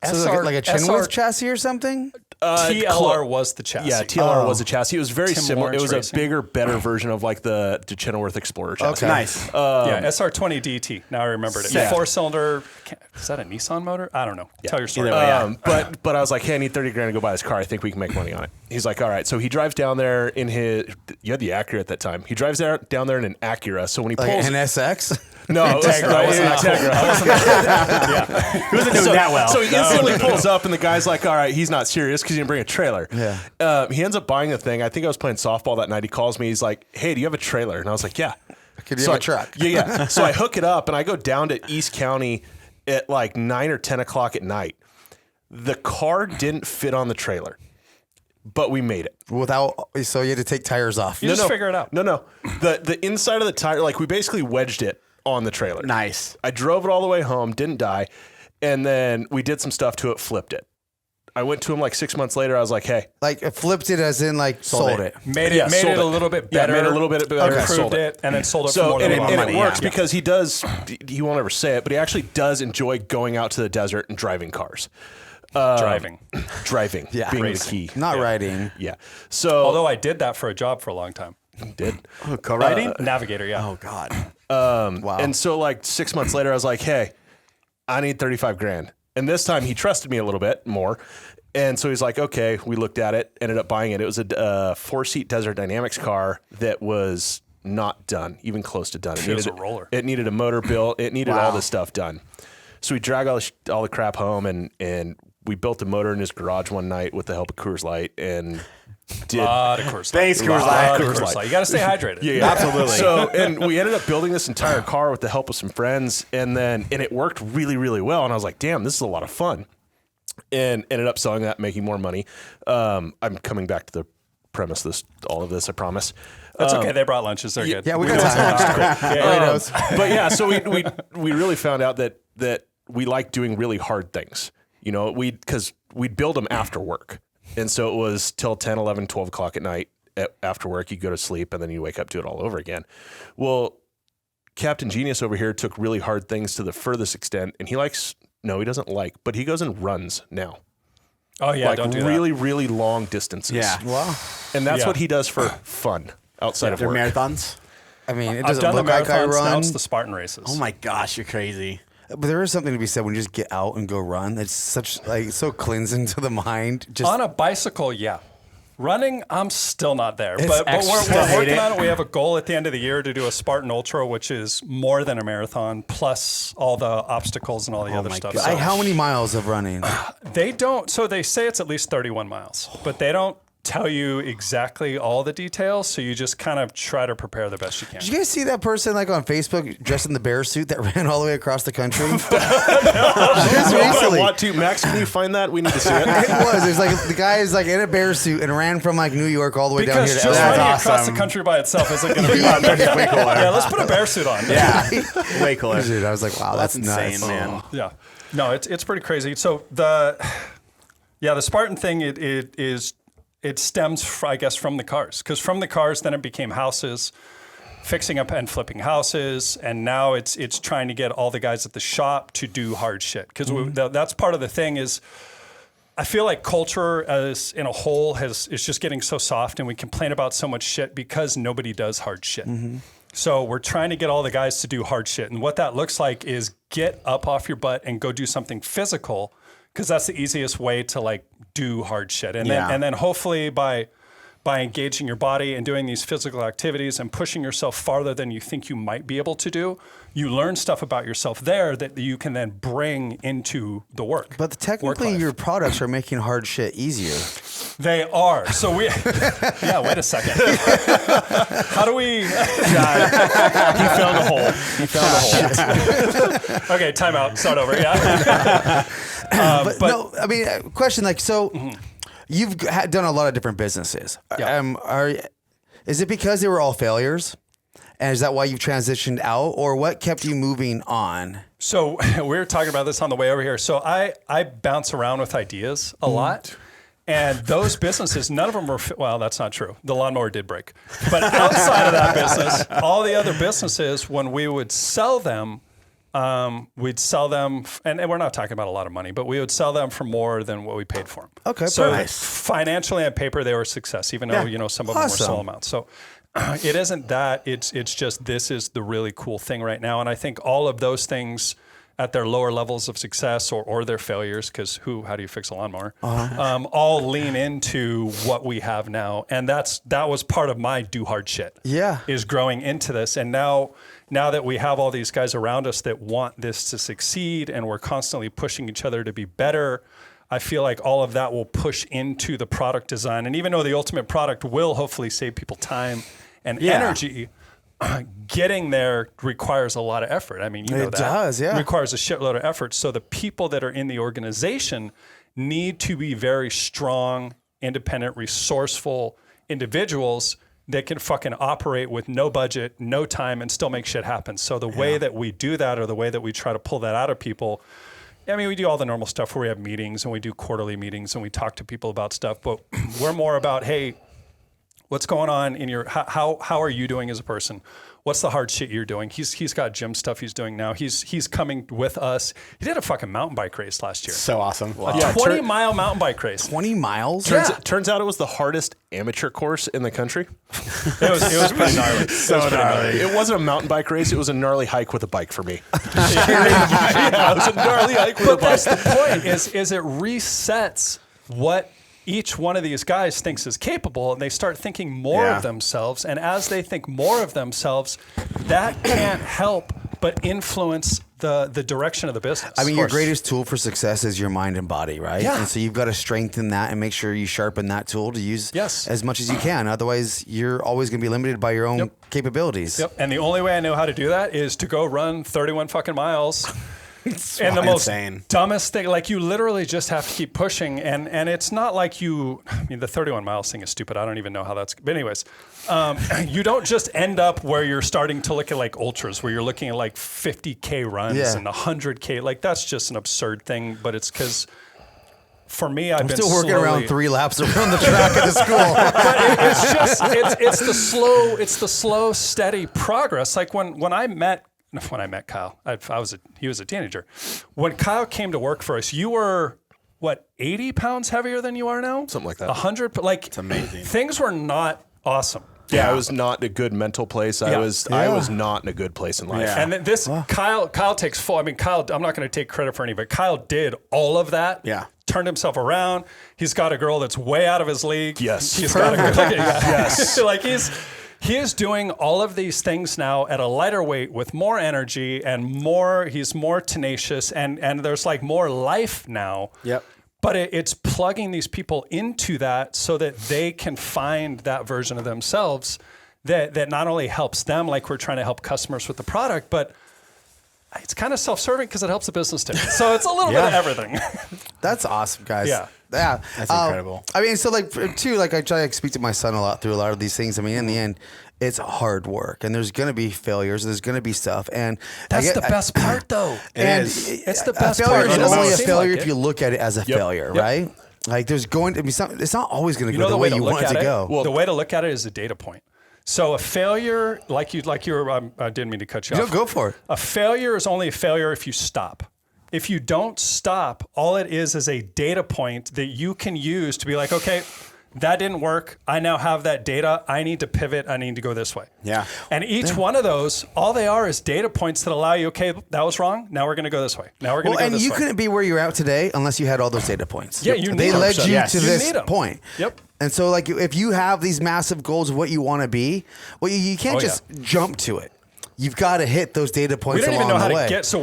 So like a Chenworth chassis or something? TLR was the chassis. Yeah, TLR was a chassis. It was very Tim similar. Lawrence It was Racing. a bigger, better version of like the Chenworth Explorer chassis. Okay. Nice. SR20 DT. Now I remembered it. Yeah. 4-cylinder. Is that a Nissan motor? I don't know. Tell your story. But I was like, hey, I need 30 grand to go buy this car. I think we can make money on it. He's like, all right. So he drives down there in his. You had the Acura at that time. He drives down there in an Acura. So when he pulls an SX? No, it was Integra. He wasn't doing that well. So he instantly pulls up, and the guy's like, all right, he's not serious because he didn't bring a trailer. Yeah. He ends up buying the thing. I think I was playing softball that night. He calls me. He's like, hey, do you have a trailer? And I was like, yeah. Could you have a truck? Yeah. So I hook it up, and I go down to East County at like 9 or 10 o'clock at night. The car didn't fit on the trailer, but we made it. So you had to take tires off. You just figure it out. No. The inside of the tire, like we basically wedged it on the trailer. Nice. I drove it all the way home, didn't die, and then we did some stuff to it, flipped it. I went to him like 6 months later. I was like, hey. Like flipped it as in like sold it. Made it a little bit better. Yeah, made it a little bit better. Improved Sold it, and then sold it for more and money. it works because he won't ever say it, but he actually does enjoy going out to the desert and driving cars. Driving. Yeah. Being Racing. the key. Not riding. Yeah. So Although I did that for a job for a long time. did. Co-writing? Navigator, yeah. Oh, God. Wow. And so like 6 months later, I was like, hey, I need 35 grand. And this time he trusted me a little bit more. And so he's like, okay, we looked at it, ended up buying it. It was a 4-seat Desert Dynamics car that was not done, even close to done. It was a roller. It needed a motor built. It needed all this stuff done. So we dragged all the crap home, and we built a motor in his garage one night with the help of Coors Light, and did A lot of Coors Light. Thanks, Coors Light. Coors Light. You got to stay hydrated. Yeah, Absolutely. So, and we ended up building this entire car with the help of some friends, and it worked really, really well. And I was like, damn, this is a lot of fun. And ended up selling that, making more money. I'm coming back to the premise all of this, I promise. That's okay. They brought lunches. They're good. Yeah, we got time. But yeah, so we really found out that we like doing really hard things. You know, because we'd build them after work. And so it was till 10, 11, 12 o'clock at night after work. You go to sleep and then you wake up to it all over again. Well, Captain Genius over here took really hard things to the furthest extent, and he doesn't like, but he goes and runs now. Oh, yeah, like don't do really, that. really long distances. Yeah. Wow. And that's Yeah. what he does for fun outside of Their work. marathons? I mean, it I've doesn't done the look like I marathons. Now run. it's the Spartan races. Oh, my gosh, you're crazy. But there is something to be said when you just get out and go run. It's so cleansing to the mind. Just On a bicycle, yeah. Running, I'm still not there. It's But we're exercise. working on it. We have a goal at the end of the year to do a Spartan Ultra, which is more than a marathon, plus all the obstacles and all the other my stuff. God. So how many miles of running? they don't. So they say it's at least 31 miles, but they don't tell you exactly all the details. So you just kind of try to prepare the best you can. Did you guys see that person like on Facebook dressed in the bear suit that ran all the way across the country? Just I recently. want to. Max, can you find that? We need to see it. It was. It's like the guy is like in a bear suit and ran from like New York all the way down Because here to just LA. running That's across awesome. the country by itself isn't going to be fun. Way cooler. Yeah, let's put a bear suit on. Yeah. Way cooler. Dude, I was like, wow, That's that's insane, nuts. man. Yeah. No, it's pretty crazy. So the Spartan thing, it stems, I guess, from the cars. Because from the cars, then it became houses, fixing up and flipping houses, and now it's trying to get all the guys at the shop to do hard shit. Because that's part of the thing is I feel like culture as in a whole is just getting so soft, and we complain about so much shit because nobody does hard shit. So we're trying to get all the guys to do hard shit. And what that looks like is get up off your butt and go do something physical, because that's the easiest way to like do hard shit. And then hopefully by engaging your body and doing these physical activities and pushing yourself farther than you think you might be able to do, you learn stuff about yourself there that you can then bring into the work. But technically your products are making hard shit easier. They are. So we, yeah, wait a second. How do we? He found a hole. He found a hole. Okay, time out. Start over. Yeah. But no, I mean, question like, so you've done a lot of different businesses. Yeah. Is it because they were all failures? And is that why you've transitioned out, or what kept you moving on? So we were talking about this on the way over here. So I bounce around with ideas a lot. And those businesses, none of them were, well, that's not true. The lawnmower did break. But outside of that business, all the other businesses, when we would sell them, we'd sell them, and we're not talking about a lot of money, but we would sell them for more than what we paid for them. Okay, so perfect. Financially on paper, they were a success, even though, some of them were small amounts. So it isn't that, it's just, this is the really cool thing right now. And I think all of those things at their lower levels of success or their failures, because how do you fix a lawnmower? All lean into what we have now. And that was part of my do hard shit. Yeah. Is growing into this. And now that we have all these guys around us that want this to succeed and we're constantly pushing each other to be better, I feel like all of that will push into the product design. And even though the ultimate product will hopefully save people time and energy, getting there requires a lot of effort. I mean, you know that. It does, yeah. It requires a shitload of effort. So the people that are in the organization need to be very strong, independent, resourceful individuals that can fucking operate with no budget, no time, and still make shit happen. So the way that we do that, or the way that we try to pull that out of people, I mean, we do all the normal stuff where we have meetings and we do quarterly meetings and we talk to people about stuff, but we're more about, hey, what's going on in your, how are you doing as a person? What's the hard shit you're doing? He's got gym stuff he's doing now. He's coming with us. He did a fucking mountain bike race last year. So awesome. Wow. A 20-mile mountain bike race. 20 miles? Turns out it was the hardest amateur course in the country. It was pretty gnarly. So gnarly. It wasn't a mountain bike race. It was a gnarly hike with a bike for me. It was a gnarly hike with a bike. But that's the point, is it resets what each one of these guys thinks is capable, and they start thinking more of themselves. And as they think more of themselves, that can't help but influence the direction of the business. I mean, your greatest tool for success is your mind and body, right? Yeah. And so you've got to strengthen that and make sure you sharpen that tool to use as much as you can. Otherwise, you're always going to be limited by your own capabilities. Yep. And the only way I know how to do that is to go run 31 fucking miles. And the most dumbest thing, like you literally just have to keep pushing. And it's not like the 31 miles thing is stupid. I don't even know how that's, but anyways, you don't just end up where you're starting to look at like ultras, where you're looking at like 50K runs and 100K. Like that's just an absurd thing, but it's because for me, I'm still working around 3 laps around the track at the school. But it's the slow, steady progress. Like when I met Kyle, he was a teenager. When Kyle came to work for us, you were, 80 pounds heavier than you are now? Something like that. 100, like, it's amazing. Things were not awesome. Yeah, I was not in a good mental place. I was not in a good place in life. Yeah. And this, Kyle takes full, Kyle, I'm not going to take credit for any, but Kyle did all of that. Yeah. Turned himself around. He's got a girl that's way out of his league. Yes. He's got a girl. Yes. Like he is doing all of these things now at a lighter weight with more energy and he's more tenacious and there's like more life now. Yep. But it's plugging these people into that so that they can find that version of themselves that not only helps them, like we're trying to help customers with the product, but it's kind of self-serving because it helps the business too. So it's a little bit of everything. That's awesome, guys. Yeah. Yeah. That's incredible. I mean, so like too, like I try to speak to my son a lot through a lot of these things. I mean, in the end, it's hard work and there's going to be failures. There's going to be stuff. And that's the best part though. It's the best part. It's only a failure if you look at it as a failure, right? Like there's going to be something, it's not always going to go the way you want it to go. Well, the way to look at it is a data point. So a failure, like you were, I didn't mean to cut you off. Go for it. A failure is only a failure if you stop. if you don't stop, all it is a data point that you can use to be like, okay, that didn't work. I now have that data. I need to pivot. I need to go this way. Yeah. And each one of those, all they are is data points that allow you, okay, that was wrong. Now we're going to go this way. Now we're going to go this way. And you couldn't be where you're at today unless you had all those data points. Yeah, you need They them. led you Yes. to You this need 'em. point. Yep. And so, like, if you have these massive goals of what you want to be, well, you can't Oh, just jump to it. You've got to hit those data We points don't along even know how the way. to get. So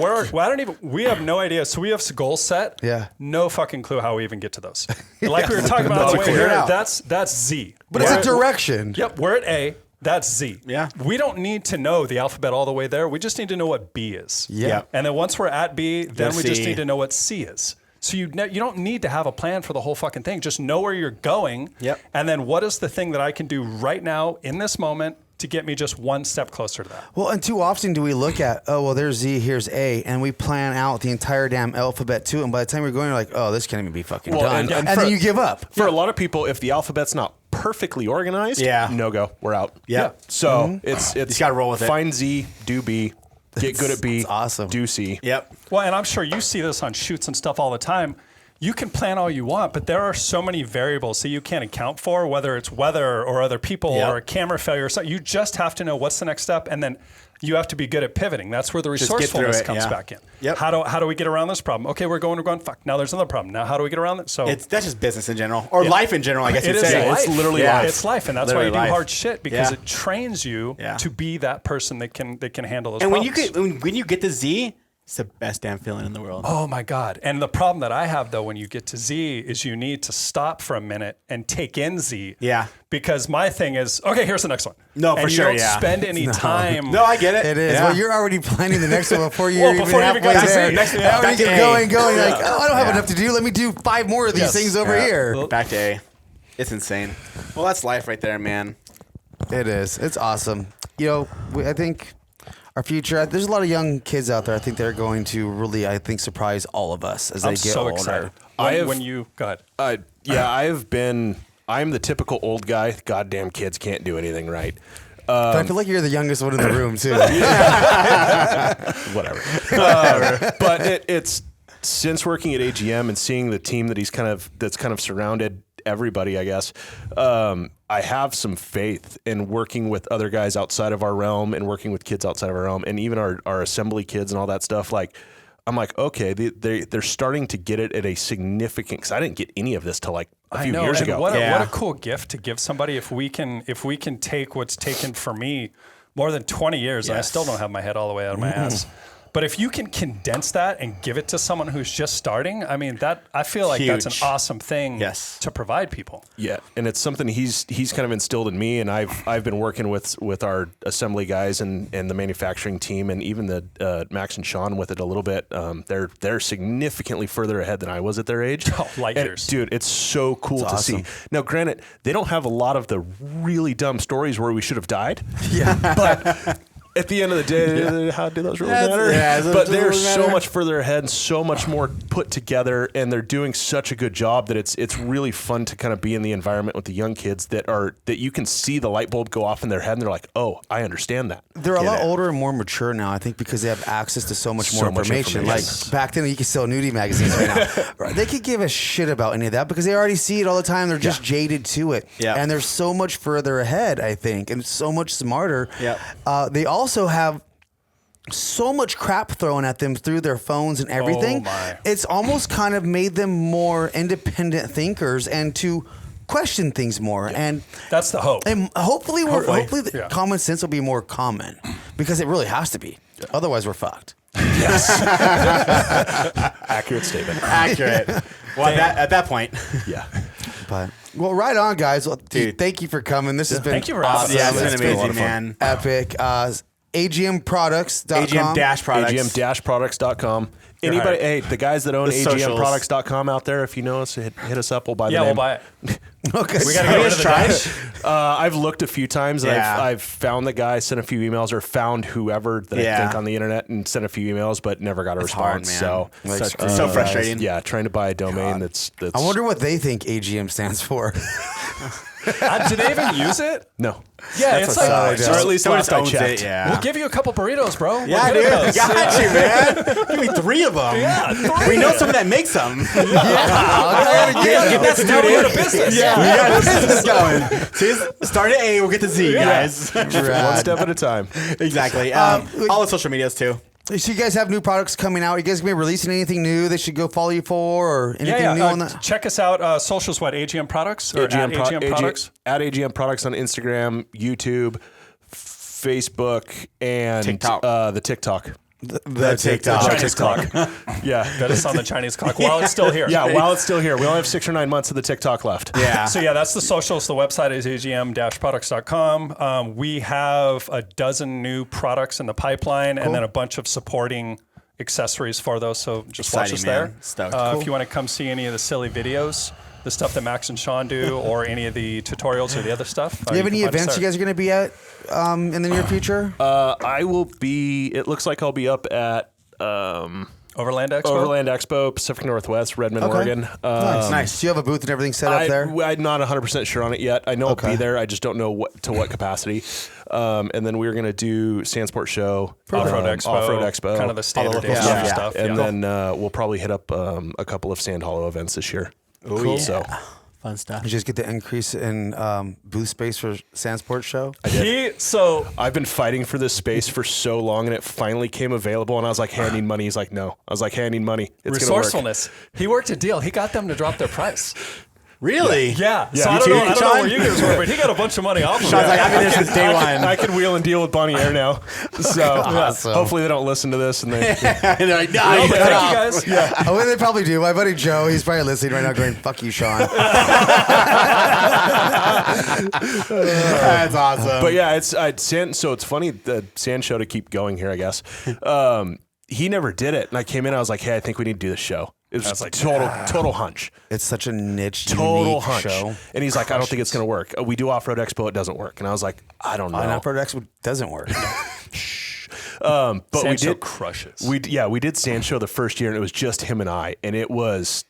we have no idea. So we have goals set. Yeah. No fucking clue how we even get to those. Like we were talking about on the way Figure it here, out. that's Z. But it's a direction. Yep, we're at A. That's Z. Yeah. We don't need to know the alphabet all the way there. We just need to know what B is. Yeah. And then once we're at B, then we just C. need to know what C is. So you don't need to have a plan for the whole fucking thing. Just know where you're going. Yep. And then what is the thing that I can do right now in this moment to get me just one step closer to that? Well, and too often do we look at, oh, well, there's Z, here's A, and we plan out the entire damn alphabet too. And by the time you're going, you're like, oh, this can't even be fucking done. And for- then you give up. For a lot of people, if the alphabet's not perfectly organized, no go, we're out. Yeah. So it's You just gotta roll with it. Find Z, do B, get good at B, It's awesome. do C. Yep. Well, and I'm sure you see this on shoots and stuff all the time. You can plan all you want, but there are so many variables that you can't account for, whether it's weather or other people Yep. or a camera failure or something. You just have to know what's the next step, and then you have to be good at pivoting. That's where the Just get through resourcefulness it, comes yeah. back in. Yep. How do we get around this problem? Okay, we're going. Fuck. Now there's another problem. Now how do we get around it? So That's just business in general, or life in general, I guess it you'd is say. life. It's literally Yeah. life. It's life, and that's Literally why you do life. hard shit because Yeah. it trains you Yeah. to be that person that can handle those And when problems. you get to Z, it's the best damn feeling in the world. Oh my God. And the problem that I have though, when you get to Z is you need to stop for a minute and take in Z. Yeah. Because my thing is, okay, here's the next one. No, and for sure, you don't yeah. spend any time. No, I get it. It is. Yeah. Well, you're already planning the next one before you're Well, even before you even halfway got to there. Z. Next- And back when you to get A. going, like, oh, I don't have Yeah. enough to do. Let me do 5 more of these Yes. things over Yeah. here. Back to A. It's insane. Well, that's life right there, man. It is. It's awesome. You know, I think our future, there's a lot of young kids out there. I think they're going to really, I think, surprise all of us as I'm they get so older. excited. Go ahead. I'm the typical old guy. Goddamn kids can't do anything right. But I feel like you're the youngest one in the room, too. Whatever. But it's since working at AGM and seeing the team that's kind of surrounded everybody, I guess. I have some faith in working with other guys outside of our realm and working with kids outside of our realm, and even our assembly kids and all that stuff. Like, I'm like, okay, they're starting to get it at a significant. Because I didn't get any of this till like a few years and ago. what a cool gift to give somebody if we can take what's taken for me more than 20 years, and I still don't have my head all the way out of my ass. But if you can condense that and give it to someone who's just starting, I mean, I feel like that's an Huge. awesome thing Yes. to provide people. Yeah, and it's something he's kind of instilled in me, and I've been working with our assembly guys and the manufacturing team, and even the Max and Sean with it a little bit. They're significantly further ahead than I was at their age. Oh, light And, years. dude! It's so cool to see. Now, granted, they don't have a lot of the really dumb stories where we should have died. Yeah. But at the end of the day, how do those really matter? yeah, it but they're doesn't so matter. much further ahead and so much more put together, and they're doing such a good job that it's really fun to kind of be in the environment with the young kids that you can see the light bulb go off in their head, and they're like, oh, I understand that. They're a lot older and more mature now, I think, because they have access to so much more So much information. information. Like, back then, you could sell nudie magazines right now. Right. They could give a shit about any of that because they already see it all the time. They're just jaded to it. Yeah. And they're so much further ahead, I think, and so much smarter. Yeah. They also have so much crap thrown at them through their phones and everything. Oh, my. It's almost kind of made them more independent thinkers and to question things more. And That's the hope. and hopefully the Yeah. common sense will be more common because it really has to be. Otherwise, we're fucked. Accurate statement. Accurate. Well, at that point. Yeah. But well, right on, guys. Well, dude, thank you for coming. This has been Thank you for having awesome. us. Yeah, it's It's been been amazing, man. epic. AGMproducts.com. AGM-products. AGM-products.com. Anybody, hey, the guys that own The socials. AGMproducts.com out there, if you know us, hit us up. We'll buy the Yeah, name. we'll buy it. Okay. We got to Have get you rid guys of the tried dash. it? I've looked a few times, and Yeah. I've found the guy, sent a few emails, or found whoever that I Yeah. think on the internet and sent a few emails, but never got a It's hard, response. man. So, So frustrating. yeah, trying to buy a domain that's I wonder what they think AGM stands for. Do they even use it? No. Yeah, it's like, or at least last I checked. we'll give you a couple burritos, bro. Yeah, dude. Got you, man. Give me 3 of them. Yeah, 3. We know someone that makes them. Get that Now we got a business. We got a business going. See, start at A, we'll get to Z, guys. One step at a time. Exactly. All the social medias, too. So you guys have new products coming out. You guys gonna be releasing anything new they should go follow you for, or anything new on that? Check us out. Socials, what? AGM Products? Or AGM Products? At AGM Products on Instagram, YouTube, Facebook, and TikTok. The TikTok. The TikTok. Chinese clock. Yeah. Got us on the Chinese clock while it's still here. Yeah, while it's still here. We only have 6 or 9 months of the TikTok left. Yeah. So yeah, that's the socials. The website is agm-products.com. We have a dozen new products in the pipeline and then a bunch of supporting accessories for those. So just watch us there. If you want to come see any of the silly videos, the stuff that Max and Sean do, or any of the tutorials or the other stuff. Do you have any events you guys are going to be at in the near future? I will be, it looks like I'll be up at Overland Expo? Overland Expo, Pacific Northwest, Redmond, Oregon. Nice. Do you have a booth and everything set up there? I'm not 100% sure on it yet. I know I'll be there. I just don't know what capacity. And then we're going to do Sandsport Show. Off-Road Expo. Kind of the standard stuff. And then we'll probably hit up a couple of Sand Hollow events this year. Cool. Yeah. So. Fun stuff. You just get the increase in booth space for Sandsport Show? I've been fighting for this space for so long, and it finally came available, and I was like, hey, I need money. He's like, no. I was like, hey, I need money. It's resourcefulness. He worked a deal. He got them to drop their price. Really? Yeah. So I don't know where you guys were, but he got a bunch of money off of it. Sean's like, I've been there since day one. I can wheel and deal with Bonnie Air now. So Awesome. hopefully they don't listen to this. And they, And they're like, Thank you guys. Yeah. Oh, they probably do. My buddy Joe, he's probably listening right now going, fuck you, Sean. That's awesome. but yeah, it's Sand. So it's funny, the Sand Show, to keep going here, I guess. He never did it. And I came in, I was like, hey, I think we need to do this show. It was like total hunch. It's such a niche, Total unique hunch. show. And he's like, I don't think it's going to work. We do Off-Road Expo, it doesn't work. And I was like, I don't know. Off-Road Expo doesn't work. But Sand we Show did crushes. We did Sand Show the first year, and it was just him and I, and it was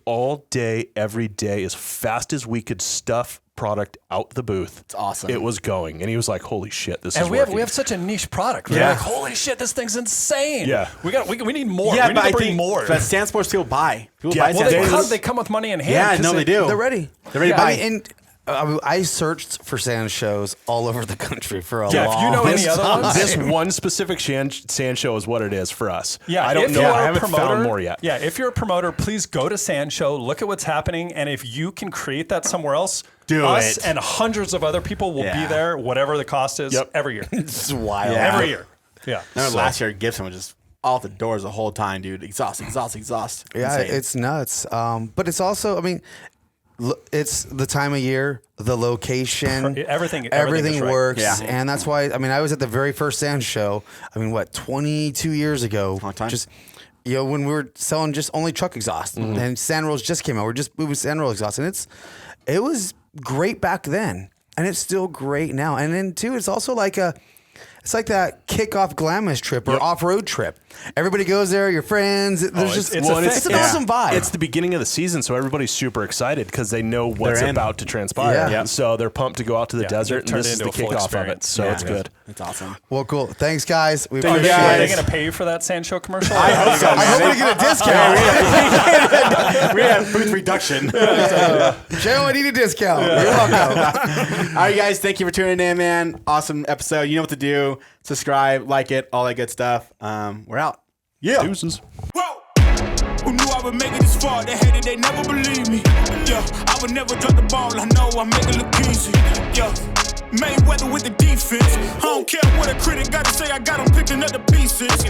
all day, every day, as fast as we could stuff product out the booth. It's awesome. It was going, and he was like, "Holy shit, this is and we working." have such a niche product. We're like, holy shit, this thing's insane. Yeah. we need more. Yeah, we but need I to bring think more. that Sandsports people buy. People buy Well, Sandsports. they come with money in hand. Yeah, no, they do. They're ready. They're ready to buy. And I searched for sand shows all over the country for a Yeah, long if you know any other time. ones. This one specific sand show is what it is for us. Yeah, I don't if know. you're I a haven't promoter, found more yet. Yeah, if you're a promoter, please go to Sand Show, look at what's happening, and if you can create that somewhere else, Do us it. and hundreds of other people will be there, whatever the cost is, every year. It's wild. Yeah. Every year. Yeah. Remember last year, Gibson was just off the doors the whole time, dude. Exhaust. Yeah, Insane. it's nuts. But it's also, I mean, it's the time of year, the location, Everything is right. works. Yeah. And that's why, I mean, I was at the very first sand show, 22 years ago. Long time. Just, when we were selling just only truck exhaust and sand rolls just came out. We was sand roll exhaust, and it was great back then, and it's still great now. And then too, it's also like it's like that kickoff Glamis trip or off-road trip. Everybody goes there, your friends. There's it's an awesome vibe. It's the beginning of the season, so everybody's super excited because they know what's about to transpire. Yeah. So they're pumped to go out to the desert, and turned this is into the a full kickoff of it. experience. So it's good. It's awesome. Well, cool. Thanks, guys. We Are appreciate they it. going to pay you for that Sand Show commercial? I hope so. I hope we get a discount. We have booth reduction. Joe, I need a discount. You're welcome. All right, guys. Thank you for tuning in, man. Awesome episode. You know what to do. Subscribe, like it, all that good stuff. We're out. Yeah. Deuces. Whoa. Who knew I would make it this far? They hated, they never believe me. Yeah, I would never drop the ball. I know I make it look easy. Yeah, Mayweather with the defense. I don't care what a critic gotta say. I got 'em picking up the pieces.